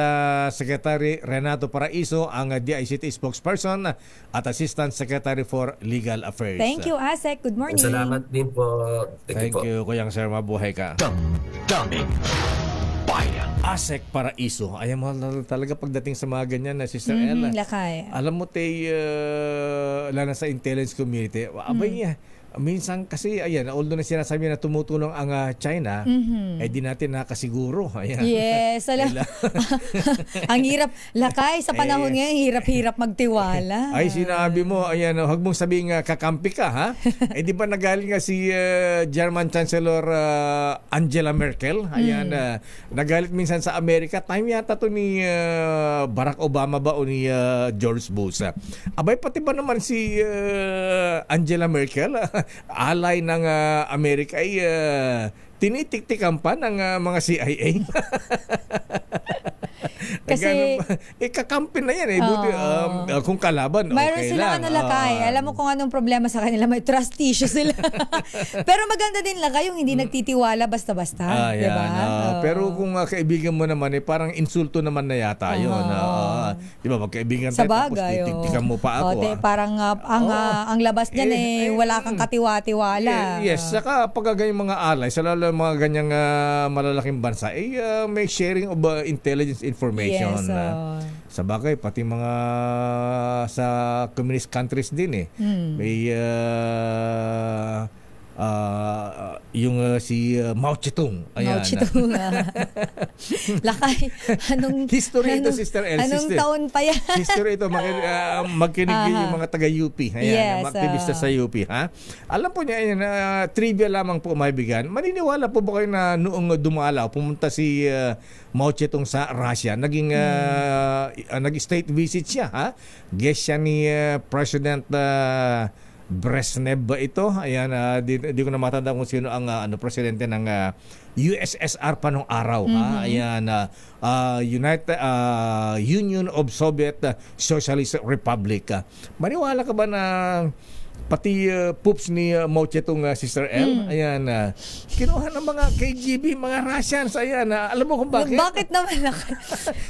Secretary Renato Paraiso, ang DICT spokesperson at Assistant Secretary for Legal Affairs. Thank you, Asek. Good morning. Salamat din po. Thank you, Kuyang Sir. Mabuhay ka. Daming bayan. Asek Paraiso. Ayan mo talaga pagdating sa mga ganyan na Sister Ella. Lakay. Alam mo lalo sa intelligence community, abay minsan kasi, ayan, although na sinasabi na tumutulong ang China, di natin nakasiguro. Ayan. Yes. Ang hirap, Lakay, sa panahon ngayon, hirap-hirap magtiwala. Ay, sinabi mo, ayan, huwag mong sabihin kakampi ka, ha? Di ba nagaling nga si German Chancellor Angela Merkel? Ayan, nagalit minsan sa Amerika. Time yata to ni Barack Obama ba o ni George Bush? Abay, pati ba naman si Angela Merkel, alay ng Amerika, ay tinitiktikan pa ng mga CIA. Kasi kakampi na yan buti, kung kalaban mayroon okay silang lang. Lakay. Alam mo kung anong problema sa kanila, may trust issue sila. Pero maganda din Lakay yung hindi nagtitiwala basta-basta, di ba? Pero kung kaibigan mo naman parang insulto naman na yata yun. Di ba, magkaibigan tayo tapos titiktikan mo pa ako. Parang ang labas niyan wala kang katiwa-tiwala. Yes, saka pag ganyang mga alay, sa lalo mga ganyang malalaking bansa, may sharing of intelligence information. Yes, sa bagay, pati mga sa communist countries din may yung si Mao Zedong. Mao Zedong. Lakay, history ito, Sister El. Anong taon pa yan? History ito, magkinig yung mga taga-UP. Ayan, mga aktivista sa UP. Ha? Alam po niya, trivia lamang po maibigan. Maniniwala po ba kayo na noong dumalaw, pumunta si Mao Zedong sa Russia, nag-state visit siya. Ha? Guest siya ni President Brezhnev ba ito? Ayan, di ko na matanda kung sino ang presidente ng USSR pa nung araw. Ha? Ayan, Union of Soviet Socialist Republic. Maniwala ka ba na pati poops ni Mao Zedong, Sister L, ayan, kinuha ng mga KGB, mga Russians, ayan, alam mo kung bakit? Bakit naman?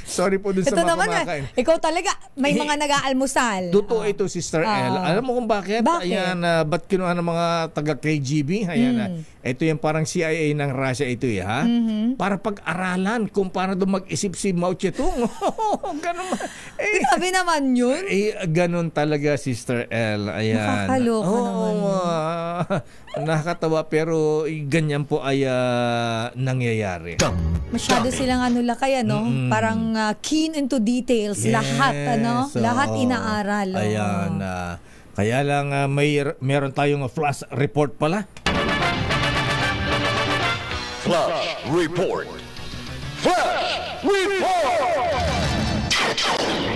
Sorry po dun sa mga kumakain. Ikaw talaga, may mga nag-aalmusal. Totoo ito, Sister L. Alam mo kung bakit? Ayan, ba't kinuha ng mga taga-KGB? Ayan, ito yung parang CIA ng Russia ito, ha? Para pag-aralan kung paano doon mag-isip si Mao Zedong. Ganun. Grabe naman yun. Ganun talaga, Sister L. Ayan. Nakakatawa pero ganyan po ay nangyayari. Masyado silang lakay, parang keen into details. Lahat, lahat inaaral. Ayan. Kaya lang meron tayong flash report pala. Flash report. Flash report.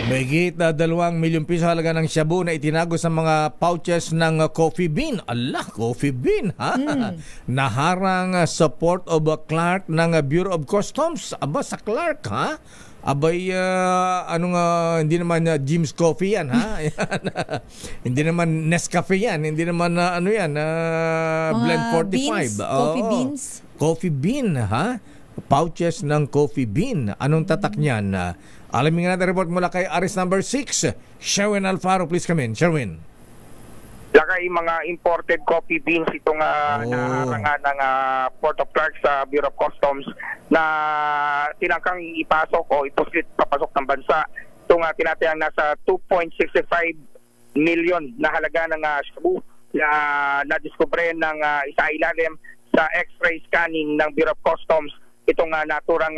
Mahigit na 2 milyong piso halaga ng shabu na itinago sa mga pouches ng coffee bean. Allah, coffee bean, ha? Naharang sa Port of Clark ng Bureau of Customs. Aba, sa Clark, ha? Abay, hindi naman Jim's Coffee yan, ha? Hindi naman Nescafe yan. Hindi naman, Blend 45. Beans, coffee beans. Coffee bean, ha? Pouches ng coffee bean. Anong tatak niyan? Alamin nga natin report mula kay Aris number 6. Sherwin Alfaro, please come in. Sherwin. Lakay mga imported coffee beans itong naharangan ng Port of Clark sa Bureau of Customs na tinangkang ipasok o iposlit papasok ng bansa. Itong tinatayang nasa 2.65 million na halaga ng shabu na nadiskubre ng isa ilalim sa X-ray scanning ng Bureau of Customs. Itong naturang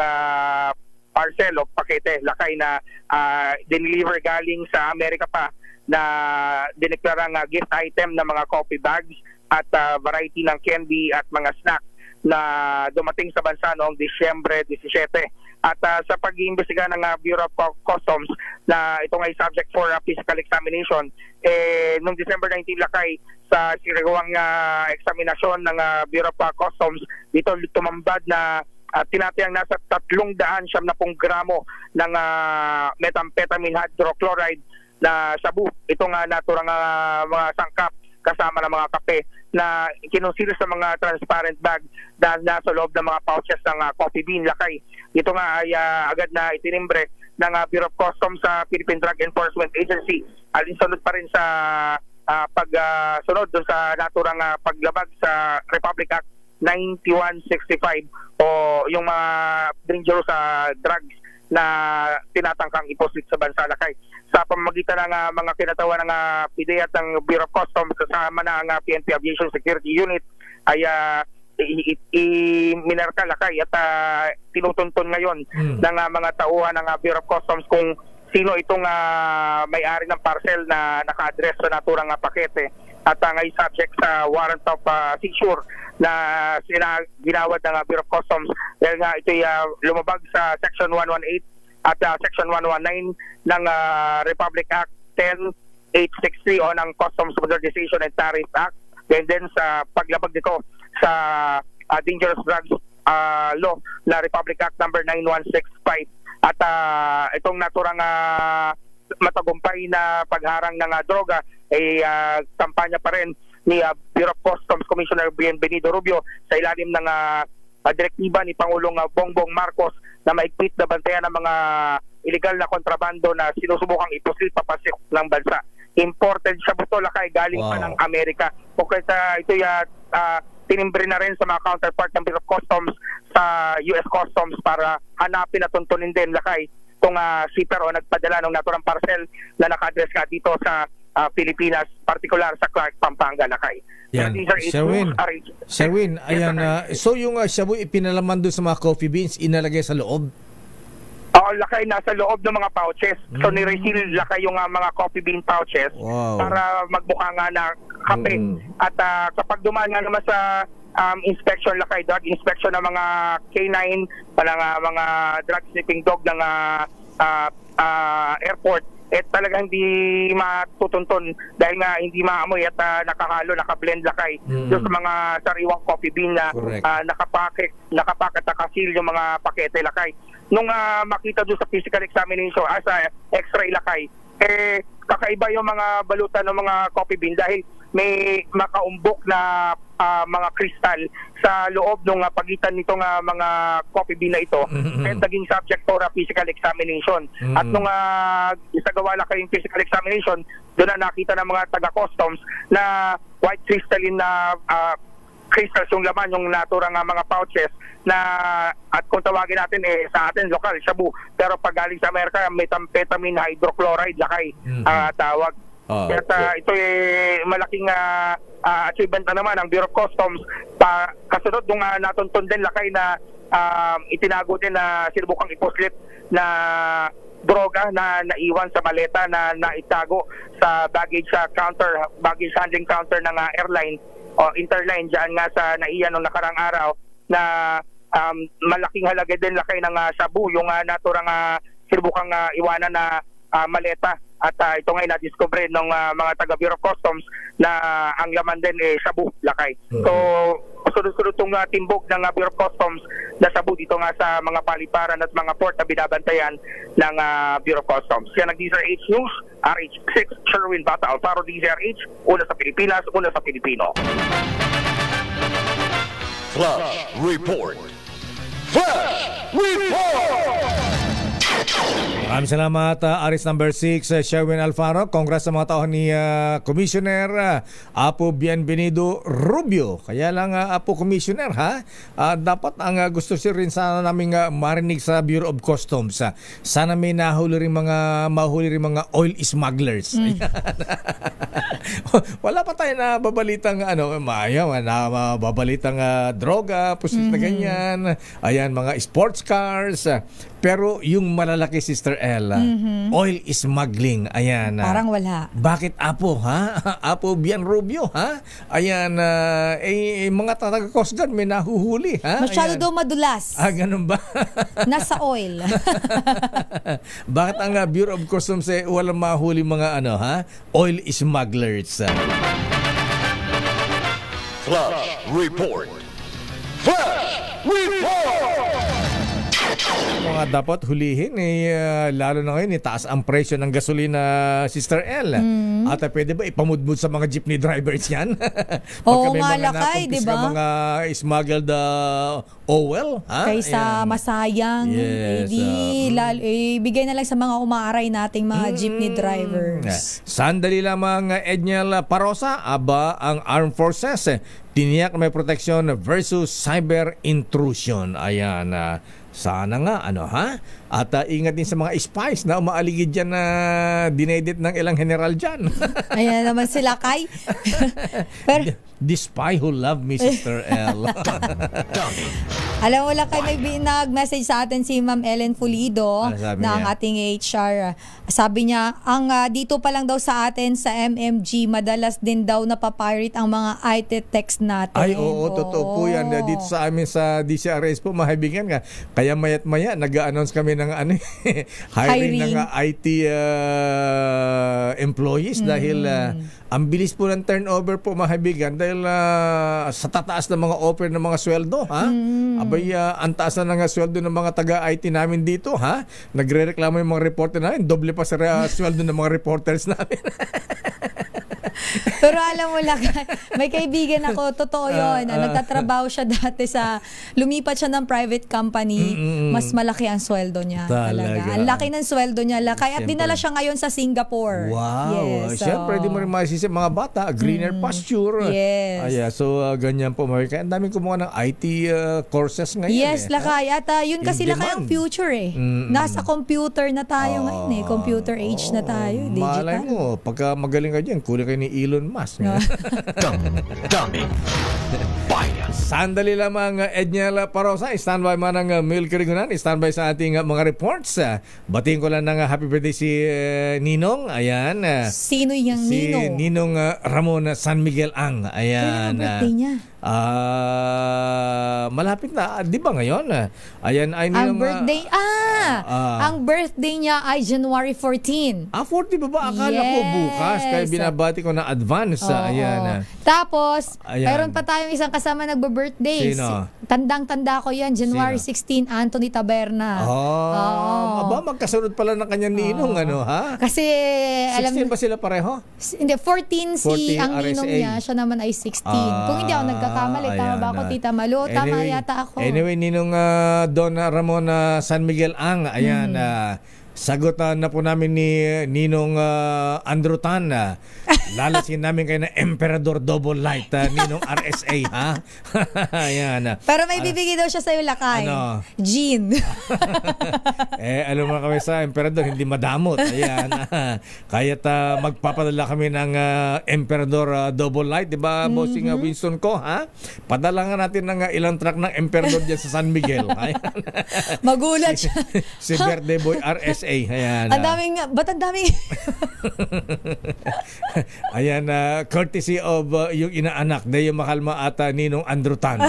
parcel o pakete, lakay na dineliver galing sa Amerika pa na dineklarang gift item ng mga coffee bags at variety ng candy at mga snack na dumating sa bansa noong Disyembre 17. At sa pag-iimbestiga ng Bureau of Customs na ito ay subject for physical examination, noong December 19 lakay sa sinagawang eksaminasyon ng Bureau of Customs, dito tumambad na tinatayang nasa 370 gramo ng methamphetamine hydrochloride na shabu. Itong naturang mga sangkap kasama ng mga kape na kinonsider sa mga transparent bag na nasa loob ng mga pouches ng coffee bean lakay. Ito nga ay agad na itinimbre ng Bureau of Customs sa Philippine Drug Enforcement Agency. Alinsunod pa rin sa pagsunod doon sa naturang paglabag sa Republic Act 9165 o yung mga dangerous drugs na tinatangkang iposlit sa bansa lakay. Sa pamamagitan ng mga kinatawa ng PDEA at ng Bureau of Customs kasama ng PNP Aviation Security Unit ay minerka lakay at tinutuntun ngayon ng mga tauhan ng Bureau of Customs kung sino itong may-ari ng parcel na naka-address sa naturang pakete at ngay subject sa warrant of seizure na ginawad ng Bureau of Customs dahil nga ito'y lumabag sa Section 118 at Section 119 ng Republic Act 10863 o ng Customs Modernization and Tariff Act. And then sa paglabag nito sa Dangerous Drugs Law na Republic Act number 9165 at itong naturang matagumpay na pagharang ng droga ay kampanya pa rin ni Bureau of Customs Commissioner Bienvenido Rubio sa ilalim ng direktiba ni Pangulong Bongbong Marcos na maigpit na bantayan ng mga illegal na kontrabando na sinusubukang iposlit papasok ng bansa. Imported siya buto lakay galing pa ng Amerika. O kaya ito'y tinimbre na rin sa mga counterpart ng Bureau of Customs sa US Customs para hanapin at tuntunin din lakay kung shipper o nagpadala ng naturang parcel na naka-address nga dito sa Pilipinas, partikular sa Clark, Pampanga lakay. Yan. Sherwin, ayan, so yung shabu ipinalaman doon sa mga coffee beans, inalagay sa loob? Oo, lakay nasa loob ng mga pouches. So nireseal lakay yung mga coffee bean pouches para magmukha nga na kape. At kapag dumaan nga naman sa inspection, lakay drug inspection ng mga K9, mga drug sniffing dog ng airport, talaga hindi matutuntun dahil nga hindi maamoy at nakahalo, nakablend lakay doon sa mga sariwang coffee bean na nakapacket at nakasil yung mga pakete lakay. Nung makita doon sa physical examination sa x-ray lakay, kakaiba yung mga balutan ng mga coffee bean dahil may makaumbok na mga kristal sa loob ng pagitan nitong mga coffee bean na ito at naging subject for a physical examination. At nung isagawa lang kayong physical examination, doon na nakita ng mga taga-customs na white crystalline na crystals yung laman, yung naturang mga pouches na, at kung tawagin natin sa atin lokal, shabu, pero pag galing sa Amerika, methamphetamine hydrochloride lakay tawag. At ito malaking achievement na naman ng Bureau of Customs kasunod nung natuntun din lakay na itinago din na sinubukang ipuslit na droga na naiwan sa maleta na naitago sa baggage handling counter ng airline o interline dyan nga sa NAIA nung nakarang araw na malaking halaga din lakay ng shabu yung naturang sinubukang iwanan na maleta. At ito ngayon na-discover ng mga taga Bureau of Customs na ang laman din shabu lakay. So sunod-sunod itong timbog ng Bureau of Customs na shabu dito nga sa mga paliparan at mga port na binabantayan ng Bureau of Customs. Yan ang DZRH News, RH6, Sherwin Bata Alfaro, DZRH, una sa Pilipinas, una sa Pilipino. Flash Report. Flash Report! Maraming salamat, Aris number 6, Sherwin Alfaro. Congrats sa mga tao ni Commissioner Apo Bienvenido Rubio. Kaya lang Apo Commissioner dapat ang gusto rin sana namin marinig sa Bureau of Customs. Sana may mahuli rin mga oil smugglers. Wala pa tayo na babalitang babalitang droga, pusit na ganyan. Ayan, mga sports cars. Pero yung malalaki, Sister Ella, oil smuggling, ayan. Parang wala. Bakit Apo, Apo Bien Rubio, Ayan, mga taga-Coast Guard may nahuhuli, Masyado daw madulas. Ganun ba? Nasa oil. Bakit ang Bureau of Customs walang mahuli mga oil smugglers? Flash Report. Flash Report! Mga dapat hulihin lalo na ngayon taas ang presyo ng gasolina, Sister L. At pwede ba ipamudmud sa mga jeepney drivers yan? Oo nga lakay, di ba? Mga smuggled oil, kaysa masayang. Yes, bigay na lang sa mga umaaray nating mga jeepney drivers. Sandali lamang, Edniel Parosa, ang Armed Forces tiniyak may proteksyon versus cyber intrusion. Ayan, sana nga, At ingat din sa mga spies na umaaligid dyan na dinedit ng ilang general dyan. Ayan naman sila, Kay. Pero, the spy who loved me, Sister L. Alam mo lang, Kay, may nag-message sa atin si Ma'am Ellen Pulido na ang ating HR. Sabi niya, dito pa lang daw sa atin sa MMG, madalas din daw napapirate ang mga IT text natin. Ay, oo, totoo po yan. Dito sa amin sa DCRS po, mahibigan nga. Kaya mayat maya, nag-announce kami ng hiring ng IT employees dahil ang bilis po ng turnover po, mahibigan, dahil sa tataas ng mga offer ng mga sweldo, Abay, ang taas na ng sweldo ng mga taga-IT namin dito, Nagre-reklamo yung mga reporter namin, doble pa sa sweldo ng mga reporters namin. Pero alam mo lang, may kaibigan ako, totoo yun. Nagtatrabaho siya dati lumipat siya ng private company, mas malaki ang sweldo niya. Talaga. Ang laki ng sweldo niya. Kaya dinala siya ngayon sa Singapore. Wow. Yes, Siyempre, di mo rin masisip mga bata, greener pasture. Yes. So, ganyan po. Kaya ang daming kumuha ng IT courses ngayon. Yes, lakay. At yun kasi lakay ang future Nasa computer na tayo ngayon Computer age na tayo. Digital. Malay mo, pagka magaling ka dyan, kulang kayo ni Elon armas. Damdamin Bayan. Sandali lamang, Edniel Parosa. Standby man ng Milky Rigunan. Standby sa ating mga reports. Batiin ko lang ng happy birthday si Ninong. Ayan. Sino yung si Ninong? Ninong Ramon San Miguel Ang. Ayan. Kailan ang birthday niya? Malapit na. Di ba ngayon? Ayan ay Ninong... Ang birthday, ang birthday niya ay January 14. 40 ba ba? Akala ko bukas. Kaya binabati ko na advance. Ayan. Tapos, Ayan. mayroon pa tayong isang kasama nagbe-birthday. Sino? Tandang-tanda ko yan. January 16, Anthony Taberna. Aba, magkasunod pala ng kanyang ninong, ano, ha? Kasi, 16 ba sila pareho? Hindi, 14 si 14 ang ninong RSA. niya. Siya naman ay 16. Kung hindi ako nagkakamali, tama ba ako, Tita Malo? Tama yata ako. Anyway, ninong Don Ramon San Miguel Ang, ayan, sagutan na po namin ni Ninong Andrew Tan. Lalasin namin kayo na Emperador Double Light, Ninong RSA, ha? Ayan. Pero may bibigay daw siya sa'yo, Lakay. Ano? Gin. Alam mo kami sa Emperador, hindi madamot. Ayan. Kaya't magpapadala kami ng Emperador Double Light, di ba, bossing Winston ko, ha? Padala nga natin ng ilang truck ng Emperador dyan sa San Miguel. Ayan. Magulat siya. Si Birthday Boy RSA. Ayan. Ang daming, ba't ang daming? Ayan, courtesy of yung inaanak na yung makalma at Ninong Andrew Tan.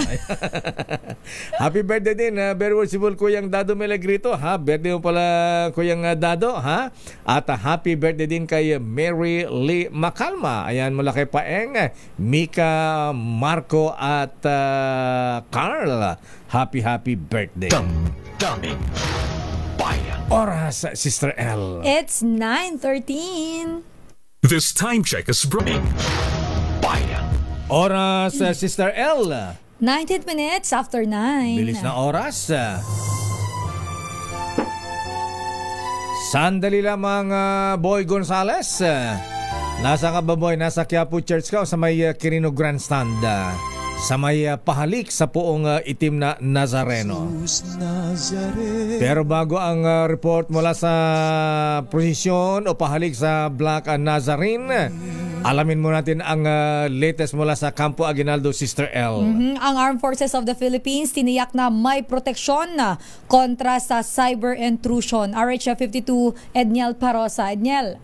Happy birthday din, very worshipful Kuyang Dado Melagrito, ha? Birthday mo pala Kuyang Dado, ha? At happy birthday din kay Mary Lee Makalma. Ayan, mula kay Paeng, Mika, Marco at Carl. Happy birthday. Damdamin Bayan. Oras, Sister L. It's 9:13. This time check is brought. Bayan. Oras, Sister L. 19 minutes after 9. Bilis na oras. Sandali lamang, Boy Gonzales. Nasa ka ba, Boy? Nasa Quiapo Church ka o sa may Quirino Grandstand? Sa may pahalik sa poong itim na Nazareno. Pero bago ang report mula sa prosesyon o pahalik sa Black Nazarene, alamin mo natin ang latest mula sa Campo Aguinaldo, Sister L. Ang Armed Forces of the Philippines tiniyak na may proteksyon na kontra sa cyber intrusion. RH52, Edniel Parosa. Edniel.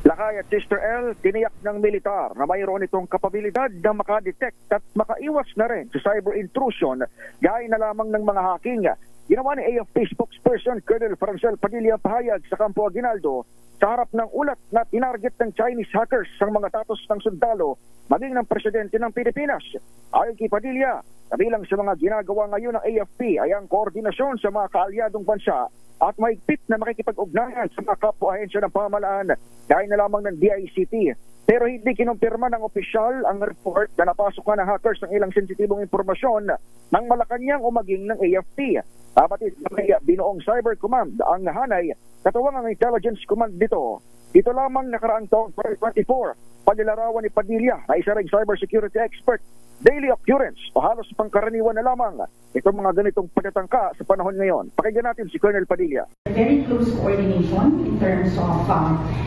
Lakay at Sister L, tiniyak ng militar na mayroon itong kapabilidad na makadetect at makaiwas na rin sa cyber intrusion gaya na lamang ng mga hacking. Ginawa ni AFP spokesperson Colonel Francel Padilla pahayag sa Campo Aguinaldo sa harap ng ulat na tinarget ng Chinese hackers ang mga datos ng sundalo maging ng presidente ng Pilipinas. Ayon kay Padilla, kabilang sa mga ginagawa ngayon ng AFP ay ang koordinasyon sa mga kaalyadong bansa at mahigpit na makikipag-ugnayan sa mga kapwa-ahensya ng pamahalaan gaya na lamang ng DICT. Pero hindi kinumpirma ng opisyal ang report na napasok na ng hackers ng ilang sensitibong impormasyon ng Malacanang o maging ng AFP. Kapatid na may binuong Cyber Command ang hanay, katuwang ang Intelligence Command dito. Dito lamang nakaraang taong 2024, panilarawan ni Padilla na isa ring cybersecurity expert, daily occurrence o halos pangkaraniwan na lamang itong mga ganitong pagtatangka sa panahon ngayon. Pakinggan natin si Colonel Padilla. Very close coordination in terms of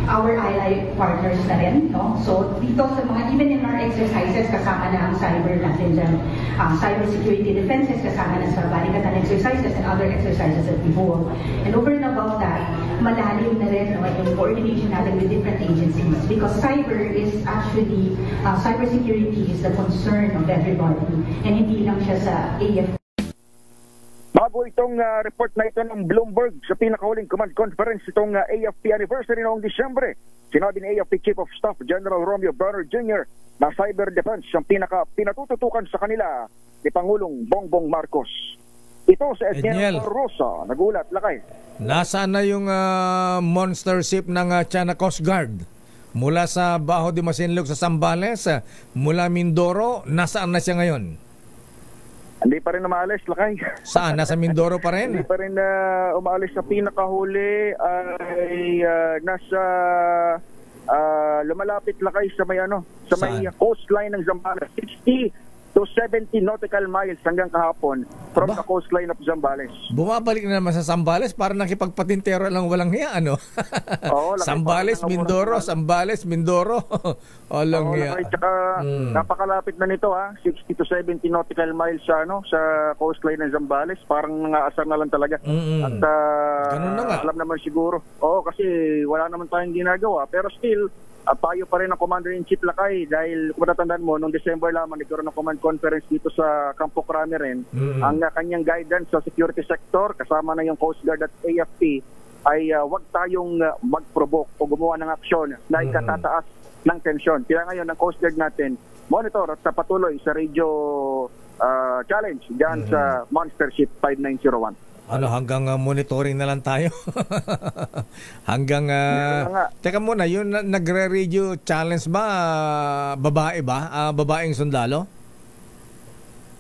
our ally partners na rin. No? So dito sa mga, even in our exercises, kasama na ang cyber natin dyan. Cyber security defenses, kasama na sa balikatan exercises and other exercises that we hold. And over and above that, malalim na rin yung coordination natin with different agencies because cyber is actually, cyber security is the concern of everybody and hindi lang siya sa AFP. Bago itong report na ito ng Bloomberg sa pinakahuling command conference itong AFP anniversary noong Disyembre, sinabi ni AFP Chief of Staff General Romeo Bernard Jr. na cyber defense ang pinatututukan sa kanila ni Pangulong Bongbong Marcos. Ito sa Edniel Rosa, nagulat, Lakay. Nasaan na yung monster ship ng China Coast Guard? Mula sa Bajo de Masinloc sa Zambales, mula Mindoro, nasaan na siya ngayon? Hindi pa rin umaalis, Lakay. Saan? Nasa Mindoro pa rin? Hindi pa rin umaalis. Sa pinakahuli ay nasa lumalapit, Lakay, sa may, sa may coastline ng Zambales. 60 to 70 nautical miles hanggang kahapon from the coastline of Zambales. Bumabalik na naman sa Zambales para nakipagpatintero lang walang hiya, ano? Oo, Zambales, Mindoro, Zambales, Mindoro. Walang hiya. Tsaka napakalapit na nito, 60 to 70 nautical miles sa coastline ng Zambales. Parang nangaasar na lang talaga. At ganun na nga. alam naman siguro. Oo, kasi wala naman tayong ginagawa. Pero still, payo pa rin ng Commander-in-Chief Lakay dahil kung matatandaan mo, noong December lamang nagkaroon ng command conference dito sa Campo Crame rin. Ang kanyang guidance sa security sector, kasama na yung Coast Guard at AFP, ay wag tayong mag-provoke o gumawa ng aksyon na ikatataas ng tensyon. Kaya ngayon, ang Coast Guard natin, monitor at patuloy sa radio challenge dyan sa Monster Ship 5901. Hanggang monitoring na lang tayo. Hanggang teka muna, yung nagre-radio challenge ba babae ba? Babaeng sundalo?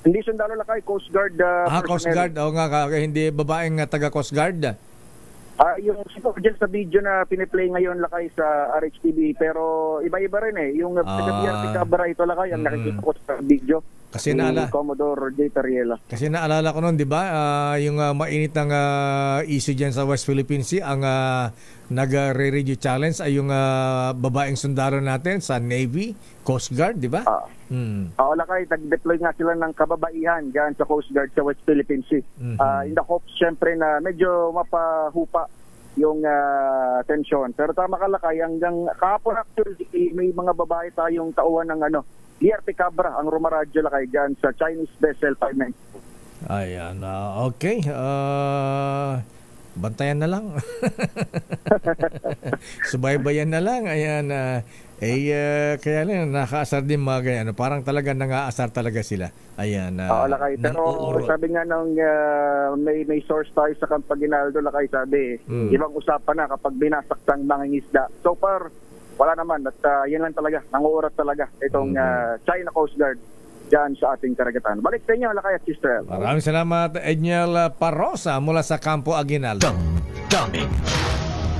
Hindi sundalo Lakay, Coast Guard Coast Guard. Oo nga, hindi babaeng taga Coast Guard. Yung dyan sa video na piniplay ngayon Lakay sa RHTV, pero iba-iba rin yung taga-BRP Cabra ito Lakay, ang nakikita ko sa video. Kasi Commodore J. Tariela. Kasi naalala ko noon, di ba, yung mainit ng issue dyan sa West Philippine Sea, ang nag-re-radio challenge ay yung babaeng sundalo natin sa Navy, Coast Guard, di ba? Oo, Lakay, nag-deploy nga sila ng kababaihan dyan sa Coast Guard sa West Philippine Sea. In the hopes, syempre, na medyo mapahupa yung tensyon. Pero tama ka Lakay, hanggang kahapon actually, may mga babae tayong tauhan ng BRP Cabra ang rumaradyo Lakay dyan sa Chinese vessel 59. Ayan, okay. Bantayan na lang. Subaybayan na lang. Ayan, kaya lang nakaasar din mga ganyan. Parang talaga nangaasar talaga sila. Ayan. Lakay. Pero sabi nga nung may source tayo sa Campaginaldo Lakay, sabi, ibang usapan na kapag binasaktan mga isda. So far, wala naman at yan lang talaga, nanguurat talaga itong China Coast Guard dyan sa ating karagatan. Balik sa inyo, Lakay at Sister. Maraming salamat, Edniel Parosa mula sa Campo Aguinaldo. Daming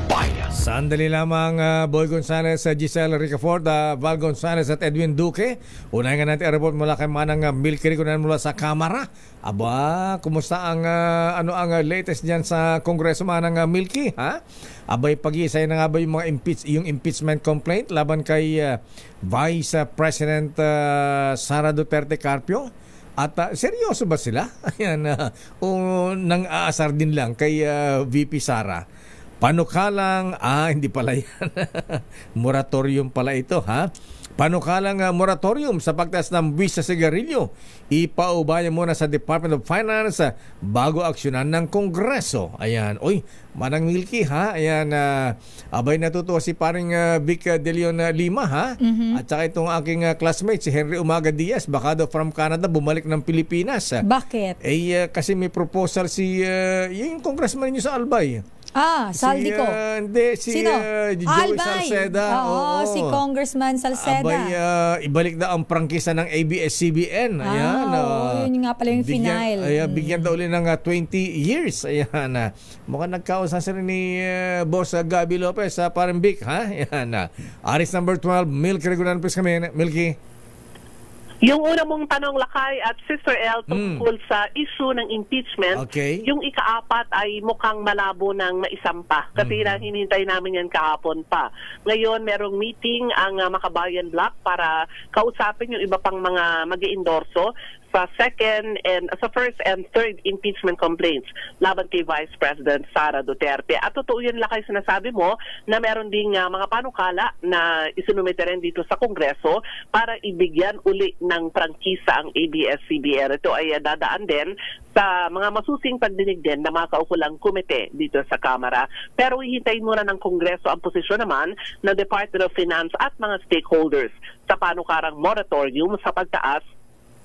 bayan. Sandali lamang, Boy Gonzales, Giselle Ricafort, Val Gonzales at Edwin Duque. Unahin nga natin ang report mula kay Manang Milky Riconan mula sa Kamara. Aba, kumusta ang ang latest diyan sa Kongreso, Manang Milky, ha? Abay, pag-iisay na nga ba yung mga yung impeachment complaint laban kay Vice President Sara Duterte Carpio? At seryoso ba sila? Ayan, o nang-aasar din lang kay VP Sara? Panukalang, hindi pala yan. Moratorium pala ito, ha? Panukalang moratorium sa pagtaas ng buwis sa sigarilyo. Ipaubaya muna sa Department of Finance bago aksyonan ng Kongreso. Ayan. Uy, Manang Milky, ha? Ayan, abay natutuwa si paring Vic De Leon Lima, ha? At saka itong aking classmate, si Henry Umaga Diaz, baka daw from Canada, bumalik ng Pilipinas. Bakit? Kasi may proposal yung congressman niyo sa Albay. Saldico. Hindi, Sino? Joey Salceda. Oo, si Congressman Salceda. Abay, ibalik na ang prangkisa ng ABS-CBN. Ayan. Yun nga pala yung final. Bigyan daw ulit ng 20 years. Ayan. Mukhang nagkausan sila ni Boss Gabi Lopez sa Parambik, ha? Ayan. Aris number 12, Milky Regulan, please kami. Milky. Yung una mong tanong, Lakay at Sister El, tungkol sa issue ng impeachment, yung ika-apat ay mukhang malabo ng maisampa. Kasi hinihintay namin yan kahapon pa. Ngayon, merong meeting ang Makabayan Bloc para kausapin yung iba pang mga mag-i-endorso sa first and third impeachment complaints laban kay Vice President Sara Duterte. At totoo yun, Lakay, sinasabi mo na meron ding mga panukala na isinumite rin dito sa Kongreso para ibigyan uli ng prangkisa ang ABS-CBN. Ito ay dadaan din sa mga masusing pagdinig din na mga kaukulang komite dito sa Kamara. Pero hihintayin muna ng Kongreso ang posisyon naman ng Department of Finance at mga stakeholders sa panukarang moratorium sa pagtaas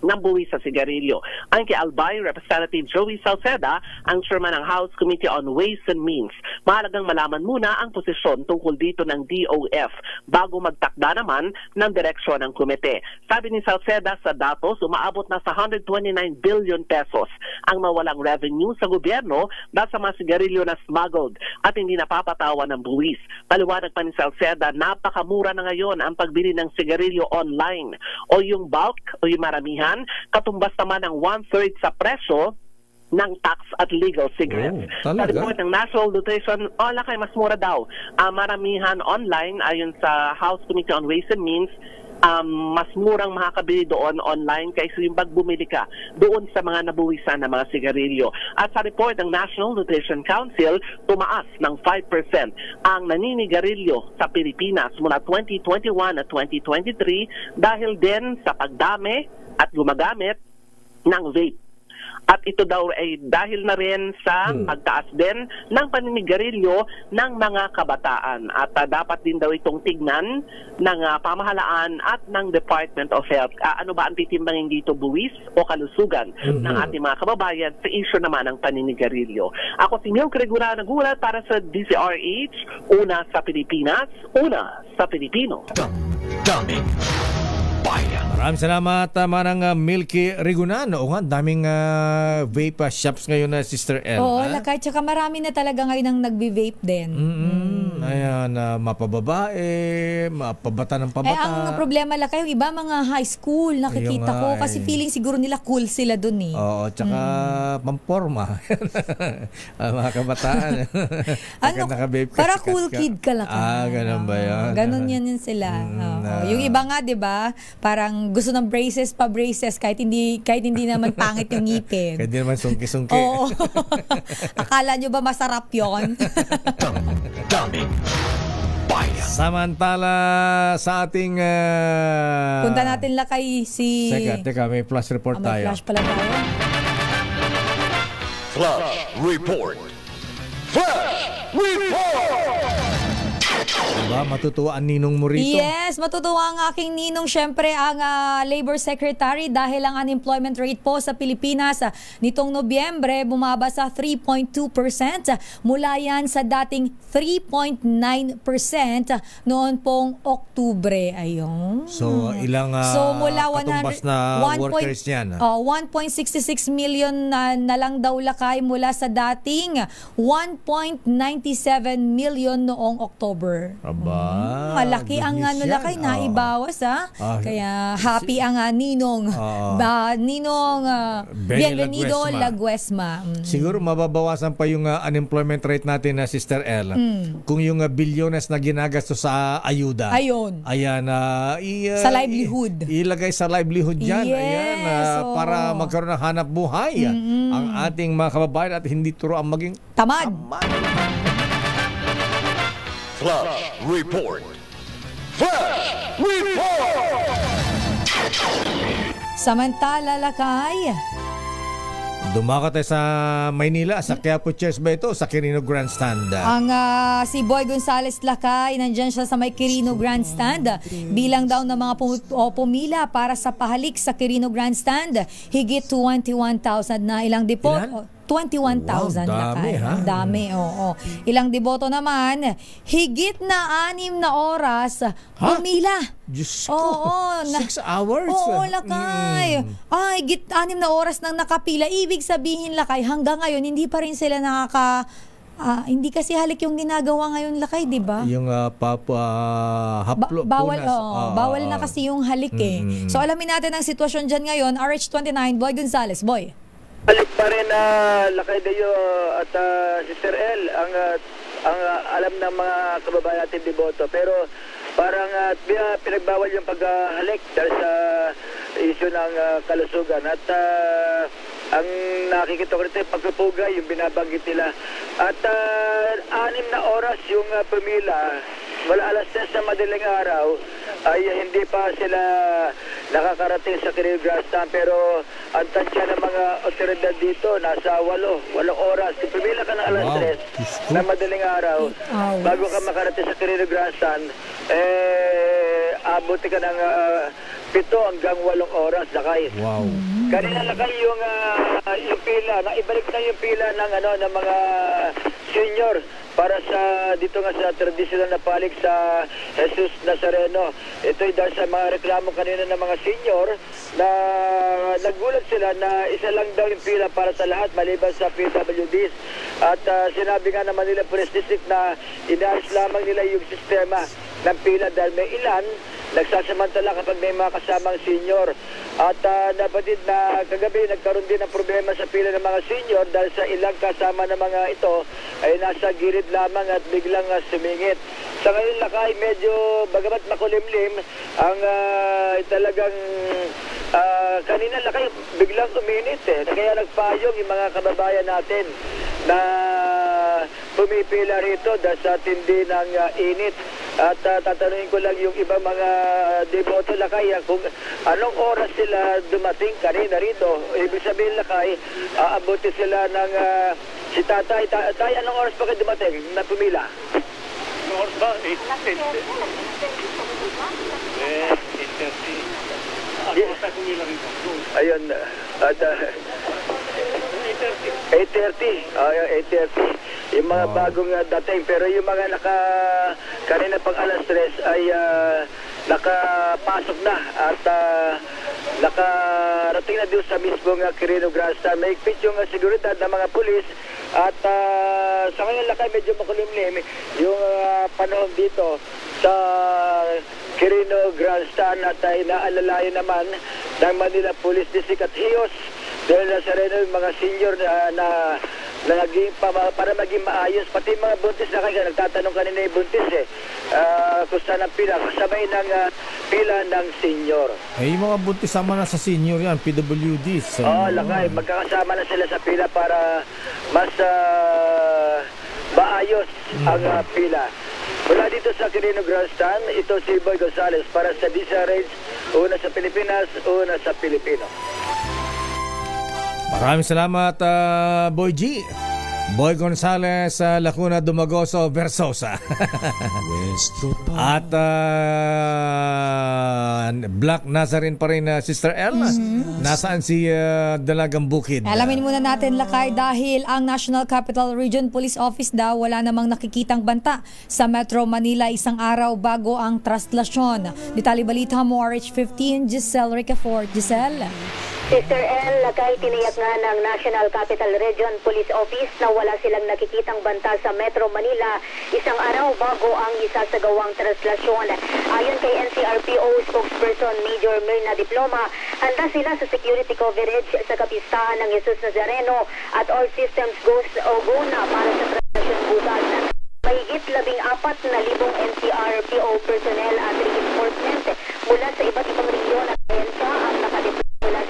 ng buwis sa sigarilyo. Ang kay Albay, Representative Joey Salceda, ang chairman ng House Committee on Ways and Means. Mahalagang malaman muna ang posisyon tungkol dito ng DOF bago magtakda naman ng direksyon ng komite. Sabi ni Salceda, sa datos, umaabot na sa 129 billion pesos ang mawalang revenue sa gobyerno dahil sa mga sigarilyo na smuggled at hindi napapatawan ng buwis. Paliwanag pa ni Salceda, napakamura na ngayon ang pagbili ng sigarilyo online o yung bulk o yung maramihan yan, katumbas naman ng 1/3 sa presyo ng tax at legal cigarettes. Sa report ng National Nutrition, lakay mas mura daw. Maramihan online, ayon sa House Committee on Ways and Means, mas murang makakabili doon online kaysa yung pag bumili ka doon sa mga nabuwisan na mga sigarilyo. At sa report ng National Nutrition Council, tumaas ng 5% ang naninigarilyo sa Pilipinas mula 2021 at 2023 dahil din sa pagdami at gumagamit ng vape. At ito daw ay dahil na rin sa pagtaas din ng paninigarilyo ng mga kabataan. At dapat din daw itong tignan ng pamahalaan at ng Department of Health. Ano ba ang titimbangin dito, buwis o kalusugan ng ating mga kababayan sa issue naman ng paninigarilyo. Ako si Milk Regular nagulat para sa DZRH, una sa Pilipinas, una sa Pilipino. Daming bayan. Maraming salamat, Manang Milky Rigunan. Oo nga, daming vape shops ngayon na Sister L. Oo, lakay. Tsaka marami na talaga ngayon ang nagbe-vape din. Ayan, mapababae, mapabata ng pabata. Ang problema lakay, yung iba mga high school, nakikita ko. Kasi feeling siguro nila cool sila dun eh. Oo, tsaka pamporma. Mga kabataan. Para cool kid ka lakay. Ganun ba yun? Ganun yan sila. Yung iba nga, di ba? Parang gusto ng braces pa braces kahit hindi naman pangit yung ngipin. Kahit hindi naman sungki-sungki. Oo. Akala nyo ba masarap yun? Daming bayan. Samantala sa ating punta natin lakay si... Teka, may flash report tayo. May flash pala tayo. Flash report. Flash report. Diba, matutuwa ang ninong mo rito? Yes, matutuwa ang aking ninong. Siyempre, ang Labor Secretary dahil ang unemployment rate po sa Pilipinas nitong Nobyembre bumaba sa 3.2%. Mula yan sa dating 3.9% noon pong Oktubre. Ayun. So, ilang mula katumbas na workers yan? 1.66 million na lang daw lakay mula sa dating 1.97 million noong October. Malaki ang lakay naibawas kaya happy ang ninong ninong Bienvenido Laguesma. Siguro mababawasan pa yung unemployment rate natin na Sister L kung yung bilyones na ginagastos sa ayuda. Ayan, sa livelihood. Ilagay sa livelihood yan. Yes, ayan, para magkaroon ng hanap buhay ang ating mga kababayan at hindi turo ang maging tamad. Flash report. Flash report. Samantala lakay, dumako tayo sa Maynila, sa Quiapo Church ba ito? Sa Quirino Grandstand. Ang si Boy Gonzales lakay, nandyan siya sa may Quirino Grandstand. Bilang daw ng mga pumila para sa pahalik sa Quirino Grandstand, higit 21,000 na ilang depot. 21,000 lakay. Ang dami, oo. Ilang deboto naman, higit na 6 na oras pumila. Diyos ko, 6 hours? Oo, lakay. Higit 6 na oras nang nakapila. Ibig sabihin, lakay, hanggang ngayon, hindi pa rin sila hindi kasi halik yung ginagawa ngayon lakay, di ba? Yung haplo, bawal na kasi yung halik So alamin natin ang sitwasyon dyan ngayon. RH29, Boy Gonzales. Boy. Halik pa rin Lakay Dayo at Sister L ang alam ng mga kababayan natin deboto, pero parang pinagbawal yung paghalik dahil sa issue ng kalusugan at ang nakikita ko rito pagpupugay yung binabanggit nila at 6 na oras yung pumila mula alas 10 na madaling araw ay hindi pa sila nakakarating sa Quirino Grandstand, pero ang tansya ng mga otoridad dito nasa 8 oras. Kung pumila ka ng alas 3 na madaling araw bago ka makarating sa Quirino Grandstand, abuti ka ng 7 hanggang 8 oras lakay. Kanina lakay yung pila, naibalik na yung pila ng mga senior para sa dito nga sa traditional na palik sa Jesus Nazareno. Ito ay dahil sa mga reklamo kanina ng mga senior na nagulat sila na isa lang daw yung pila para sa lahat maliban sa PWDs. At sinabi nga ng Manila Police District na inaayos lamang nila yung sistema ng pila dahil may ilan nagsasamantala kapag may mga kasamang senior. At nabatid na kagabi nagkaroon din ng problema sa pila ng mga senior dahil sa ilang kasama ng mga ito ay nasa gilid lamang at biglang sumingit. Sa ngayon lakay, medyo bagamat makulimlim, ang talagang kanina lakay biglang uminit kaya nagpayong yung mga kababayan natin na pumipila rito dahil sa tindi ng init. At tatanungin ko lang yung ibang mga deboto lakay kung anong oras sila dumating kanina rito. Ibig sabihin lakay, aabuti sila ng si tatay. Tay, anong oras pa kayo dumating na pumila? Anong oras ba? 8:30. Ayun. At 8:30. 8:30. Yung mga bagong dating. Pero yung mga kanina pang alas 3 ay nakapasok na. At nakarating na doon sa mismong Quirino Grandstand. May ikpit yung seguridad ng mga pulis. At sa ngayon lakay medyo makulimlim yung panahon dito sa Quirino Grandstand at inaalalayan naman ng Manila Police District at Hiyos dahil nasa rin yung mga senior na naging para maging maayos. Pati mga buntis na kaya nagtatanong kanina yung buntis kung saan ang pila kasabay ng pila ng senior. Yung mga buntis sama na sa senior yan, PWD. So, lakay, magkakasama na sila sa pila para mas maayos ang pila. Mula dito sa Quirino Grandstand, ito si Boy Gonzales para sa DZRH, una sa Pilipinas, una sa Pilipino. Maraming salamat, Boy G. Boy Gonzales, Lacuna, Dumagoso, Versosa. At Black Nazarene pa rin, Sister El. Nasaan si Dalagang Bukid? Alamin muna natin lakay dahil ang National Capital Region Police Office daw wala namang nakikitang banta sa Metro Manila isang araw bago ang traslasyon. Detalye balita mo RH15, Giselle Ricafort. Giselle? Sister El, lakay tiniyak nga ng National Capital Region Police Office na wala silang nakikitang banta sa Metro Manila isang araw bago ang isasagawang traslasyon. Ayon kay NCRPO spokesperson Major Mirna Diploma, handa sila sa security coverage sa kapistahan ng Jesus Nazareno at all systems go na para sa traslasyon bukas. Mahigit 14,000 NCRPO personnel at reinforcement mula sa iba't ibang region at ahensya ang nakadeploy mula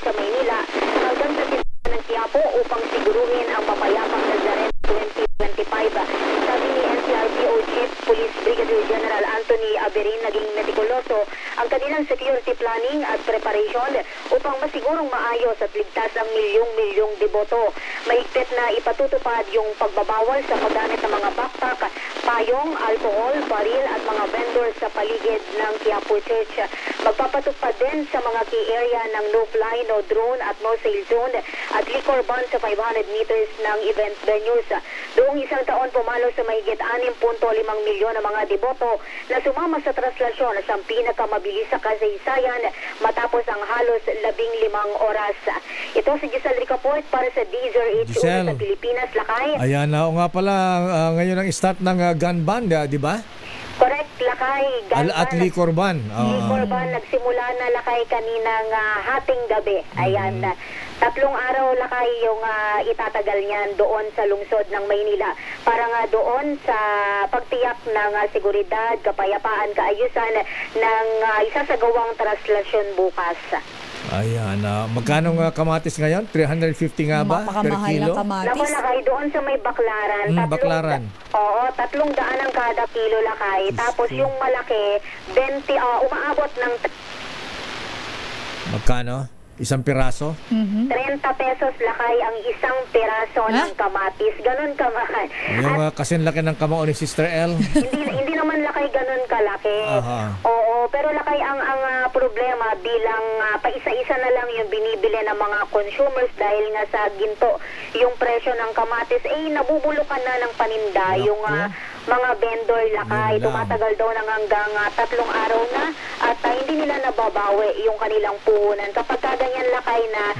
sa Maynila hanggang sa sitwasyon ng Quiapo upang siguruhin ang mapayapang Nazareno 2025. Sabi ni NCRPO Chief Police Brigadier General Anthony Aberin, naging metikuloso ang kanilang security planning at preparation upang masigurong maayos at ligtas ang milyong-milyong deboto. Mahigpit na ipatutupad yung pagbabawal sa paggamit ng mga backpack, payong, alcohol, baril at mga vendors sa paligid ng Quiapo Church. Magpapatupad din sa mga key area ng no-fly, no drone at no sale zone at liquor ban sa 500 meters ng event venues. Doong isang taon pumalo sa mahigit 6.5 milyon na mga deboto na sumama sa traslasyon sa pinakamabilis sa kasaysayan matapos ang halos 15 oras. Ito si Giselle Ricafort para sa DZRH sa Pilipinas, lakay. Ayan na, nga pala ngayon ang start ng gun ban, di ba? Correct, lakay. At liquor ban. Liquor ban nagsimula na lakay kaninang hating gabi. Ayan. 3 araw lakay yung itatagal niyan doon sa lungsod ng Maynila para nga doon sa pagtiyak ng seguridad, kapayapaan, kaayusan ng isasagawang traslasyon bukas. Ayan, magkano nga kamatis ngayon? 350 nga ba per kilo? Naku, lakay, doon sa may Baklaran. Baklaran. Oo, 300 ang kada kilo, lakay. Tapos yung malaki, 20, umaabot ng... Magkano? Isang piraso? 30 pesos lakay ang isang piraso ng kamatis. Ganun kamahal. Yung kasing laki ng kamao ni Sister El? hindi naman lakay ganun kalaki. Oo, pero lakay ang problema bilang paisa-isa na lang yung binibili ng mga consumers dahil nga sa ginto yung presyo ng kamatis, nabubulukan na ng paninda yung mga vendor lakay. Tumatagal daw ng hanggang 3 araw na at hindi nila nababawi yung kanilang puhunan. Kapag ganyan lakay na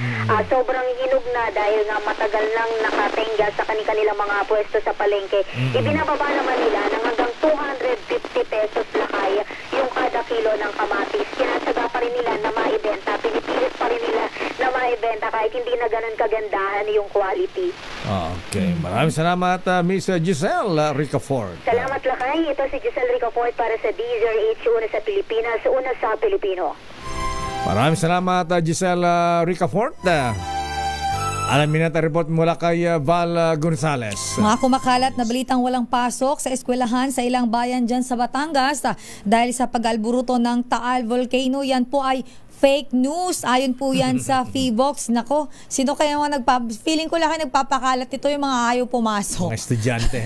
sobrang hinog na dahil nga matagal nang nakatingga sa kanilang mga pwesto sa palengke, ibinababa naman nila ng hanggang 250 pesos lakay yung kada kamatis. Kinatsaga pa rin nila na maibenta. Pinipilit pa rin nila na maibenta kahit hindi na ganun kagandahan yung quality. Okay. Maraming salamat, Miss Giselle Ricafort. Salamat, Lakay. Ito si Giselle Ricafort para sa DZRH, una sa Pilipinas, una sa Pilipino. Maraming salamat, Giselle Ricafort. Alamin natin report mula kay Val Gonzales. Mga kumakalat na balitang walang pasok sa eskwelahan sa ilang bayan dyan sa Batangas dahil sa pag-alburuto ng Taal Volcano. Yan po ay fake news. Ayon po yan sa Feebox. Nako, sino kaya mga feeling ko lang kayo nagpapakalat ito yung mga ayaw pumasok. Mga estudyante.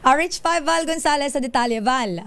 RH5 Val Gonzales sa detalye. Val.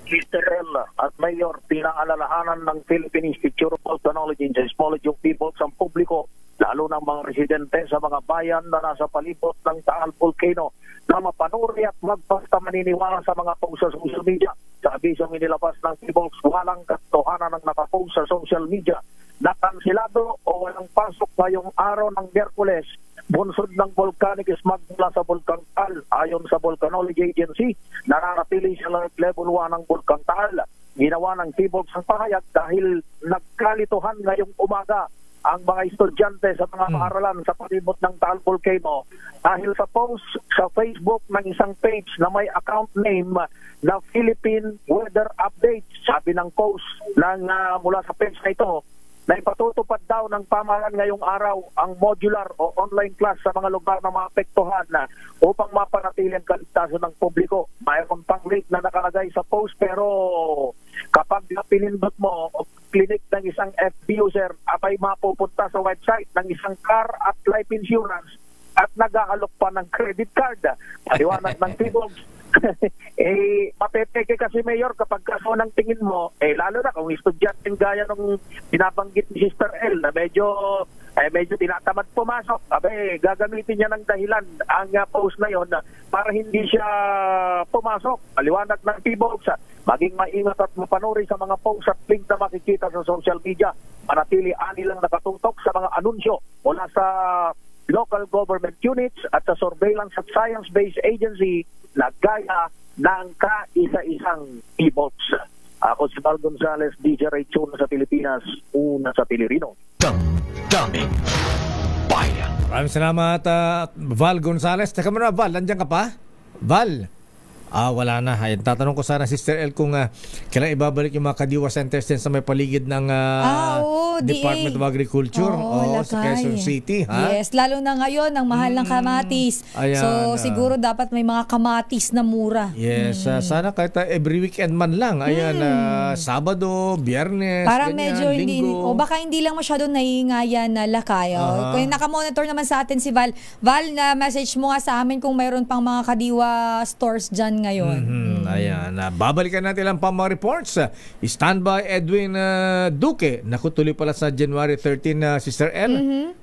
Mr. L at Mayor, pinangalalahanan ng Philippine Institute of Technology and Seismology of People sa publiko, lalo ng mga residente sa mga bayan na nasa palibot ng Taal Volcano na mapanuri at magpasta maniniwala sa mga post sa social media. Sa abisong inilabas ng Feebox, walang katotohanan ng nakapost sa social media na kansilado o walang pasok ngayong araw ng Miyerkules, bunsod ng volcanic smog mula sa Bulkang Taal. Ayon sa Volcanology Agency, nananatili sa alert level 1 ng Bulkang Taal. Ginawa ng Feebox ang pahayag dahil nagkalituhan ngayong umaga ang mga estudyante sa mga paaralan sa palibot ng Taal Volcano dahil sa post sa Facebook ng isang page na may account name na Philippine Weather Update. Sabi ng post ng mula sa page na ito, na ipatutupad daw ng pamahalaan ngayong araw ang modular o online class sa mga lugar na maapektuhan upang mapanatili ang kaligtasan ng publiko. Mayroon pang link na nakalagay sa post pero kapag pinindot mo o clinic ng isang FB user, abay mapupunta sa website ng isang car at life insurance at nag-aalok pa ng credit card. Paliwanag ng Feebox. Mapepeke kasi, Mayor, kapag kaso ng tingin mo, lalo na kung estudyanteng gaya nung binabanggit ni Sister L na medyo tinatamad pumasok, gagamitin niya ng dahilan ang post na yon para hindi siya pumasok. Paliwanag ng Feebox, maging maingat at mapanuri sa mga post at link na makikita sa social media. Manatili ani lang nakatutok sa mga anunsyo mula sa local government units at sa surveillance at science-based agency na gaya ng kaisa-isang Feebox. Ako si Val Gonzales, DZRH, una sa Pilipinas, una sa Pilirino. Daming bayan. Maraming salamat, Val Gonzales. Teka muna, Val, nandiyan ka pa? Val? Wala na. Ayan, tatanong ko sana, Sister L, kung kailan ibabalik yung mga Kadiwa centers din sa may paligid ng Department of Agriculture sa Quezon City. Ha? Yes, lalo na ngayon, ang mahal ng kamatis. Ayan, so, siguro dapat may mga kamatis na mura. Yes, sana kahit every weekend man lang. Ayan, Sabado, Biyernes, para ganyan, medyo hindi, Linggo. o baka hindi lang masyado naiingayan na lakay. Kung nakamonitor naman sa atin si Val, na message mo nga sa amin kung mayroon pang mga Kadiwa stores dyan ngayon. Ayan, babalikan natin lang pa mga reports. Standby Edwin Duque. Naku, tuloy pala sa January 13, Sister L.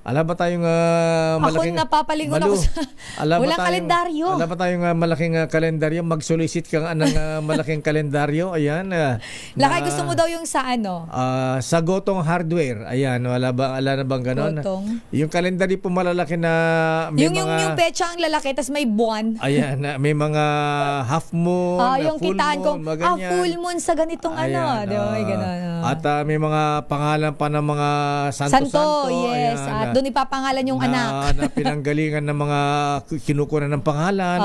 Alam ba tayong malaking... Ako napapalingon ako sa... Walang kalendaryo. Alam ba tayong malaking kalendaryo? Mag-solicit ka ng malaking kalendaryo. Ayan. Lakay, gusto mo daw yung sa ano? Sa Gotong Hardware. Ayan, wala na bang ganon? Gotong. Yung kalendaryo po malalaki na... May yung petsa ang lalaki, tas may buwan. Ayan, may mga half moon, yung full kitaan moon, ko, full moon sa ganitong ayan, di ba? May ganon. At may mga pangalan pa ng mga santo. Yes. Ayan, at doon ipapangalan yung anak. Na pinanggalingan ng mga kinukunan ng pangalan.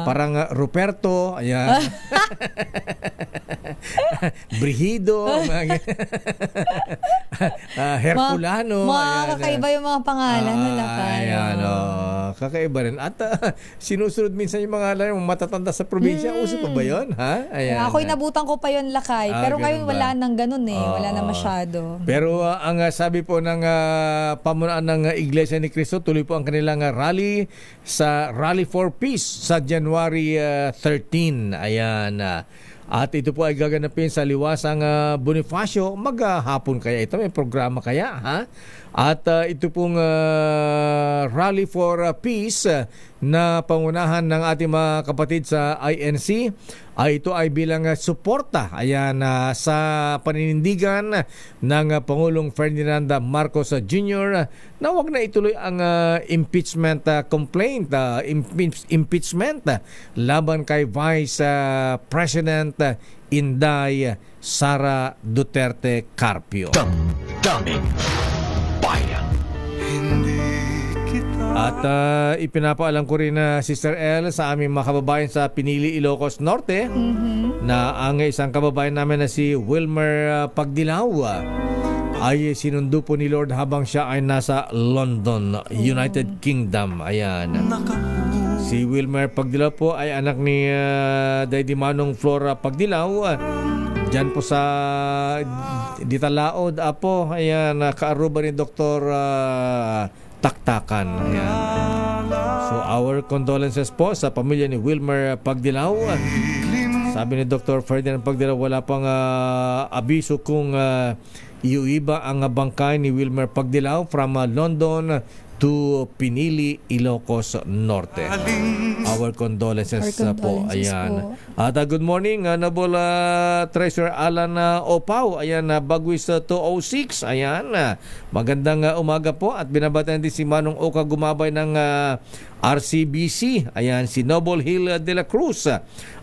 Parang Ruperto, ayan. Brigido, Herculano. Mga kakaiba yung mga pangalan. Ayan, kakaiba rin. At sinusunod minsan yung mga matatanda sa probinsya. Uso pa ba yun? Ha? Ayan. Ako'y nabutan ko pa yun, Lakay. Pero ngayon wala nang ganun wala na masyado. Pero ang sabi po ng pamunuan ng Iglesia ni Cristo, tuloy po ang kanilang rally sa Rally for Peace sa January 13. Ayan. At ito po ay gaganapin sa Liwasang Bonifacio. Maghapon kaya ito? May programa kaya? Ha? At ito pong Rally for Peace na pangunahan ng ating mga kapatid sa INC ay ito ay bilang suporta sa paninindigan ng Pangulong Ferdinand Marcos Jr. na wag na ituloy ang impeachment complaint, impeachment laban kay Vice President Inday Sara Duterte Carpio. Daming bayan. At ipinapaalam ko rin na Sister L sa aming mga kababayan sa Pinili, Ilocos Norte na ang isang kababayan namin na si Wilmer Pagdilaw ay sinundo po ni Lord habang siya ay nasa London, United Kingdom. Ayan. Si Wilmer Pagdilaw po ay anak ni Daddy Manong Flora Pagdilaw. Diyan po sa Ditalaod, Apo. Ayan, kaaruba ni Dr. Taktakan. Ayan. So our condolences po sa pamilya ni Wilmer Pagdilaw. Sabi ni Dr. Ferdinand Pagdilaw, wala pang abiso kung iuiba ang bangkay ni Wilmer Pagdilaw from London to Pinili, Ilocos Norte. Our condolences, po. Ayan. At good morning, Noble Treasurer Alan Opaw. Ayan, Bagwis 206. Ayan. Magandang umaga po at binabatan din si Manong Oka Gumabay ng RCBC. Ayan, si Noble Hill de la Cruz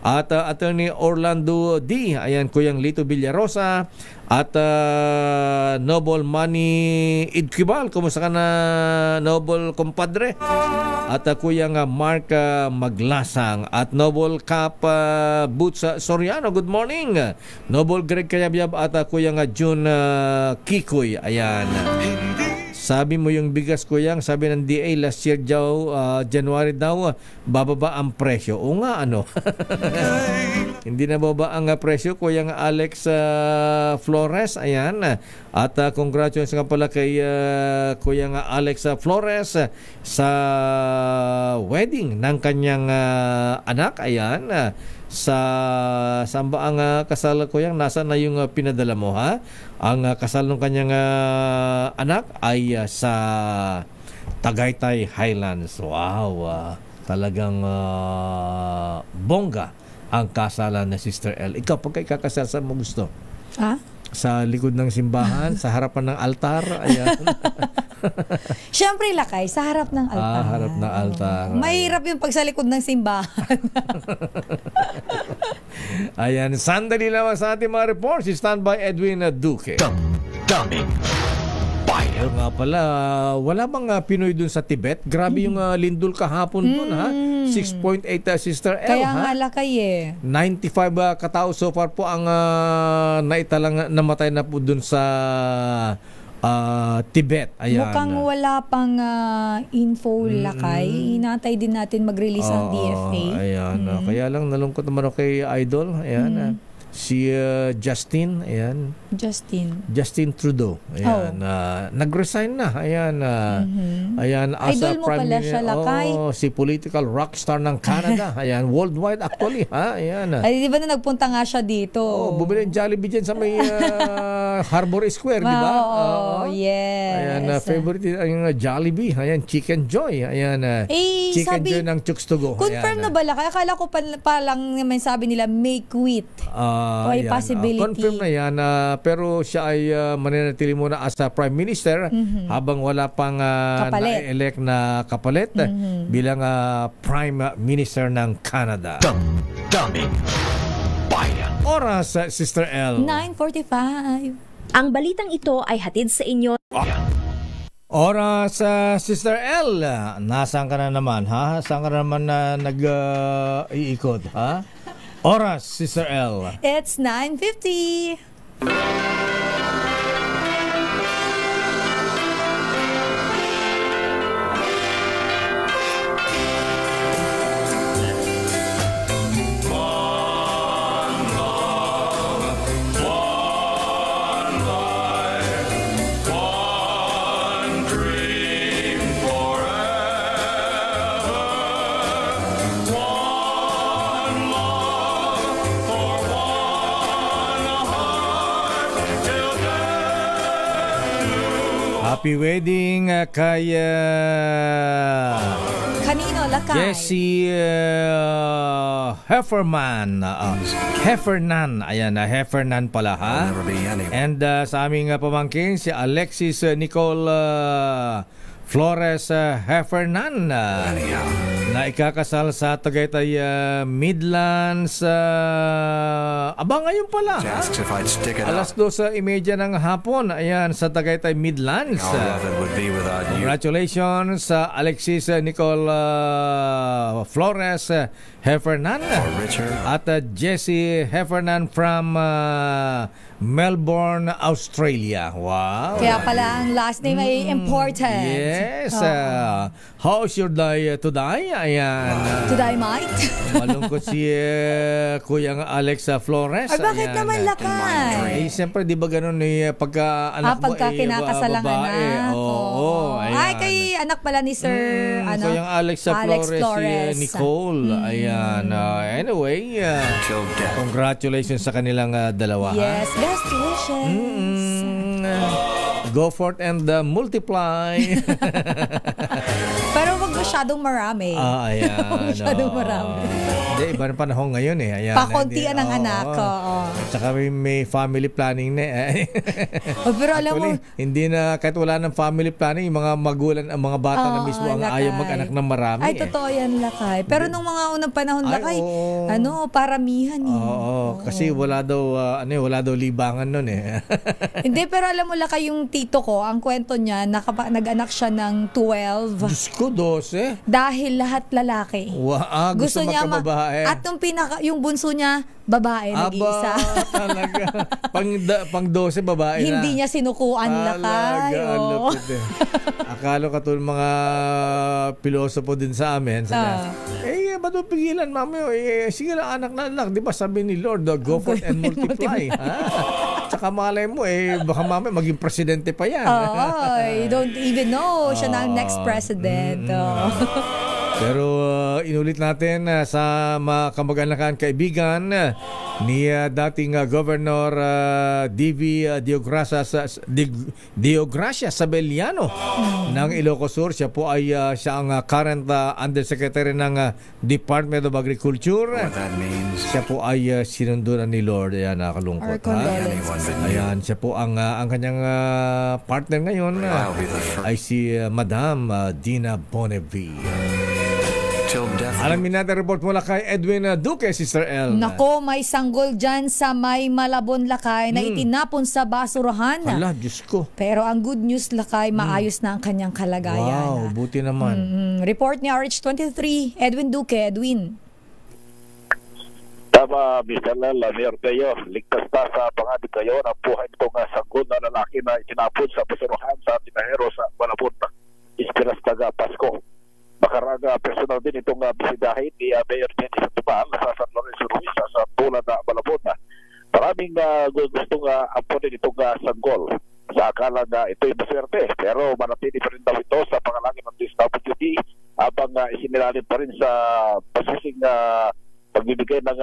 at Attorney Orlando D. Ayan, Kuyang Lito Villarosa at Noble Manny Idquibal. Kumusta ka na, Noble Compadre? At Kuyang Mark Maglasang at Noble Cap Boots Soriano. Good morning. Noble Greg Kayabyab at Kuyang June Kikoy. Ayan. Sabi mo yung bigas, Kuyang, sabi ng DA last year daw, January daw, bababa ang presyo. O nga, ano? Hindi na bababa ang presyo, Kuyang Alex Flores. Ayan. At congratulations nga pala kay Kuyang Alex Flores sa wedding ng kanyang anak. Ayan. Saan ba ang kasal, Kuyang? Nasa na yung pinadala mo, ha? Ang kasal ng kanyang anak ay sa Tagaytay Highlands. Wow! Talagang bongga ang kasalan na Sister L. Ikaw, pagka ikakasal, saan mo gusto? Sa likod ng simbahan, sa harapan ng altar? Ayan. Siyempre, Lakay, sa harap ng altar. Harap ng altar. Mahirap yung pag sa likod ng simbahan. Ayan, sandali lang sa ating mga reports. Stand by Edwin Duque. Daming bayan. Nga pala, wala bang Pinoy dun sa Tibet? Grabe yung lindol kahapon dun, ha? 6.8 Sister L, kaya ha? nga, Lakay, 95 katao so far po ang naitalang namatay na po dun sa Tibet. Ayan. Mukhang wala pang info, Lakay. Inatay din natin mag-release ang DFA. Ayan. Kaya lang nalungkot naman ako kay Idol. Ayan. Si Justin. Ayan. Justin Trudeau. Ayan. Nag-resign na. Ayan. Ayan. As Idol mo pala siya, Lakay. Si political rockstar ng Canada. Ayan. Worldwide actually. Ha? Ayan. Ay, di ba na nagpunta nga siya dito? Bumili ng Jollibee dyan sa may Harbor Square, di ba? Yes. Ayan, favorite yung Jollibee. Ayan, Chicken Joy. Ayan, Chicken Joy ng Chooks to Go. Confirm na ba, Lakay? Akala ko pa lang naman sabi nila, may quit. May possibility. Confirm na yan. Pero siya ay mananatili muna as Prime Minister habang wala pang na-elect na kapalit bilang Prime Minister ng Canada. Daming bayan. Oras, Sister L. 9:45. Ang balitang ito ay hatid sa inyo. Oras, Sister L. Nasaan ka na naman, ha? Saan ka na naman nag-iikot, ha? Oras, Sister L. It's 9:50. Happy wedding kay kanino, Lakay? Jessie Heffernan. Heffernan. Ayan, Heffernan pala ha. And sa aming pamangkin, si Alexis Nicole Flores Heffernan na ikakasal sa Tagaytay Midlands. Ngayon pala. Alas 12:30 ng hapon. Ayan, sa Tagaytay Midlands. Congratulations sa Alexis Nicole Flores Heffernan at Jessie Heffernan from Melbourne, Australia. Wow. Kaya pala ang last name ay important. Yes. How's your day today? Ayan. Today, mate? Malungkot si Kuyang Alex Flores. Ay, bakit naman, Lakay? Siyempre, di ba ganun pagka anak mo pagka kinakasalang anak. Oo. Ay, kay anak pala ni Sir Kuyang Alex Flores. Si Nicole. Ayan. Anyway, congratulations sa kanilang dalawa. Yes. Best wishes. Go forth and multiply. Pero wag masyadong marami. Ayan. Masyadong marami. Hindi, iba ng panahon ngayon Ayan, pakuntian ng anak. Tsaka may family planning na pero alam mo, hindi na, kahit wala ng family planning, yung mga magulang, ang mga bata na mismo ang ayaw mag-anak ng marami. Ay, totoo yan, Lakay. Pero nung mga unang panahon, Lakay, paramihan kasi wala daw libangan nun Hindi, pero alam mo, Lakay, yung tito ko, ang kwento niya, nag-anak siya ng 12. Diyos ko, 12? Dahil lahat lalaki. Gusto niya at yung bunso niya, babae, nag-iisa. Talaga. Pang 12, babae na. Hindi niya sinukuan, Lakay. Akala ka tulad mga pilosopo din sa amin. Ba't mo pigilan, mami? Sige lang, anak. Di ba sabi ni Lord, go forth and multiply. Tsaka malay mo, baka mami maging presidente pa yan. You don't even know. Siya na ang next president. Pero inulit natin sa mga kamag-anakan kaibigan ni dating Governor D.V. Deogracia Sabeliano ng Ilocos Sur. Siya po ay siya ang current Undersecretary ng Department of Agriculture. Siya po ay sinunduran ni Lord. Ayan, nakalungkot. Ayan, siya po ang kanyang partner ngayon ay si Madam Dina Bonneville. Alamin natin report mula kay Edwin Duque, Sister L. Nako, may sanggol dyan sa may Malabon, Lakay, na itinapon sa basurahan. Hala, Diyos ko. Pero ang good news, Lakay, maayos na ang kanyang kalagayan. Wow, buti naman. Report ni RH23, Edwin Duque. Edwin. Tama, Mr. Lala, Mayor Teo, ligtas na sa panganib kayo ang buhay nitong sanggol na lalaki na itinapon sa basurahan sa Tinahero sa Malabon. Ispiras taga Pasko. Makaraga personal din itong bisidahin ni Mayor Jenny Sandoval sa San Lorenzo Ruiz sa Pula na Malabon. Maraming gustong ampunin itong sanggol sa akala na ito'y maswerte, pero manatili pa rin daw ito sa pangalangin ng DSWD habang isinilalim pa rin sa pasusing pagbibigay ng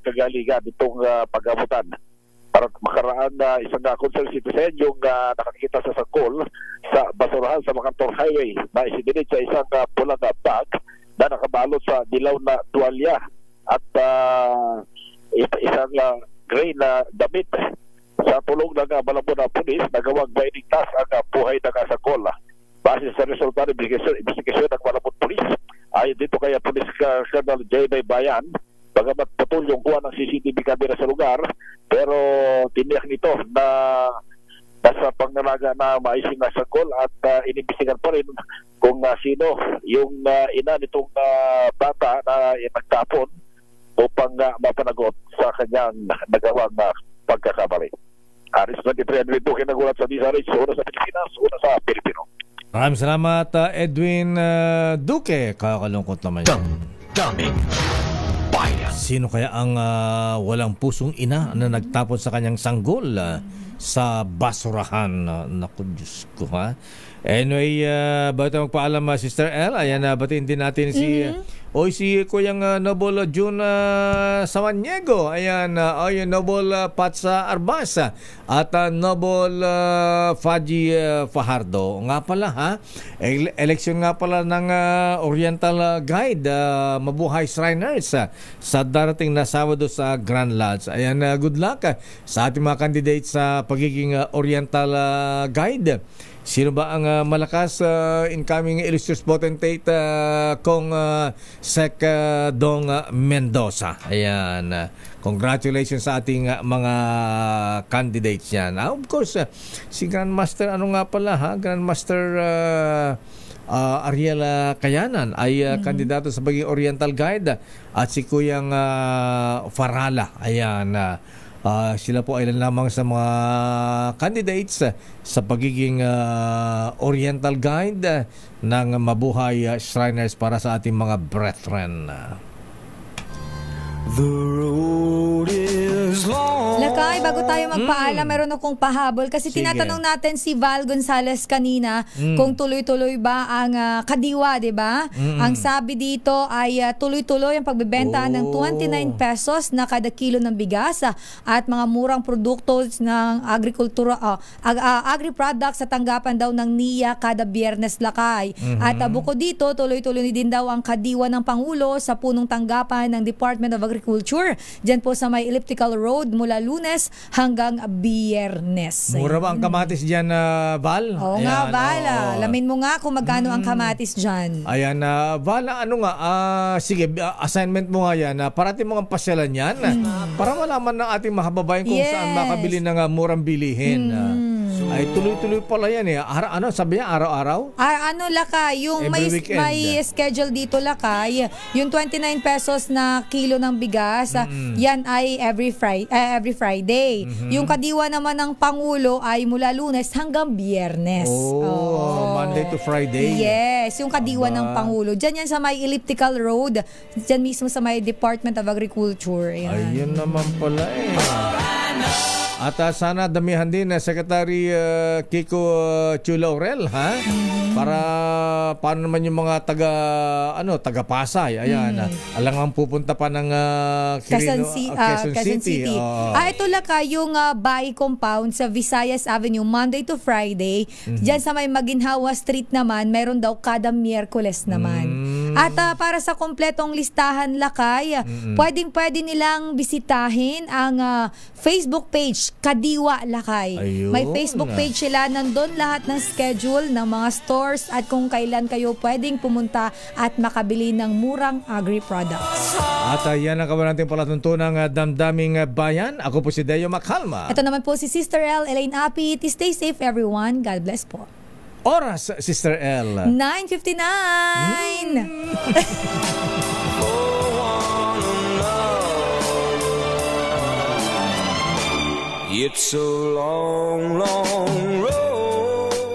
kagaligan itong pag-abutan. Para makaraan isang concerned citizen yung nakakita sa sanggol sa basurahan sa Macarthur Highway na isinilid sa isang pulang bag na nakabalot sa dilaw na tuwalya at isang gray na damit. Sa tulong ng Malabon na pulis, nagawang mainigtas ang buhay ng sanggol. Base sa resulta ng investigasyon ng Malabon Police, ayon dito kay Police Colonel J.B. Bayan, bagamat patuloy yung kuha ng CCTV camera sa lugar, pero tiniyak nito na nasa pangalaga na maising na sanggol at inimbestigan pa rin kung sino yung ina nitong bata na nagtapon upang mapanagot sa kanyang nagawang pagkakamali. Aris 23 Edwin Duque nagulat sa DZRH, una sa Pilipinas, una sa Pilipino. Maraming salamat, Edwin Duque. Kakalungkot naman yan. Daming bayan. Sino kaya ang walang pusong ina na nagtapon sa kanyang sanggol sa basurahan. Naku, Diyos ko, ha? Anyway, bago magpaalam, Sister L, ayan, batiin din natin si Kuyang Noble June Samaniego, ayan, Noble Patsa Arbasa, at Noble Faji Fajardo. Nga pala, ha? Eleksyon nga pala ng Oriental Guide, Mabuhay Shriners, sa darating na Sabado sa Grand Lodge. Ayan, good luck sa ating mga candidates sa pagiging Oriental Guide. Sino ba ang malakas incoming illustrious potentate kong Sec Dong Mendoza? Ayan. Congratulations sa ating mga candidates yan. Of course, si Grandmaster, Grandmaster Ariel Kayanan ay kandidato sa pagiging Oriental Guide, at si Kuyang Farala. Ayan. Sila po ay lamang sa mga candidates sa pagiging Oriental Guide ng Mabuhay Shriners para sa ating mga brethren. The road is long. Lakay, bago tayo magpaalam, meron akong pahabol kasi tinatanong natin si Val Gonzales kanina kung tuloy-tuloy ba ang kadiwa, di ba? Ang sabi dito ay tuloy-tuloy ang pagbebenta ng 29 pesos na kada kilo ng bigas at mga murang produkto ng agrikultura, agri-products sa tanggapan daw ng NIA kada Biyernes, Lakay. At bukod dito, tuloy-tuloy din daw ang kadiwa ng Pangulo sa punong tanggapan ng Department of Agriculture dyan po sa may Elliptical Road mula Lunes hanggang Biyernes. Mura ba ang kamatis dyan, Val? Oo nga, Val. Alamin mo nga kung magkano ang kamatis dyan. Ayan, Val, sige, assignment mo nga yan. Parating mo ang pasyalan yan para malaman ng ating mga kababayan kung saan makabili ng murang bilihin. Ay, tuloy-tuloy pala yan eh. Sabi niya, araw-araw? Lakay, yung may schedule dito, Lakay, yung 29 pesos na kilo ng bigas, yan ay every Friday. Yung kadiwa naman ng Pangulo ay mula Lunes hanggang Biyernes. Monday to Friday. Yes, yung kadiwa ng Pangulo. Diyan yan sa may Elliptical Road. Diyan mismo sa may Department of Agriculture. Ayun naman pala eh. At sana damihan din Secretary Kiko Chulaurel, ha? Para paano naman yung mga taga Pasay. Ayan, alangang pupunta pa ng Quezon City. Ito Lakay, yung Bay Compound sa Visayas Avenue, Monday to Friday. Diyan sa may Maginhawa Street naman, meron daw kada Miyerkules naman. At para sa kompletong listahan, Lakay, pwede nilang bisitahin ang Facebook page Kadiwa, Lakay. May Facebook page sila, nandun lahat ng schedule ng mga stores at kung kailan kayo pwedeng pumunta at makabili ng murang agri-products. At yan ang kawan natin palatuntunang damdaming bayan. Ako po si Deo Macalma. Ito naman po si Sister L, Elaine Apit. Stay safe everyone. God bless po. Oras, Sister L. 9:59. It's a long, long road.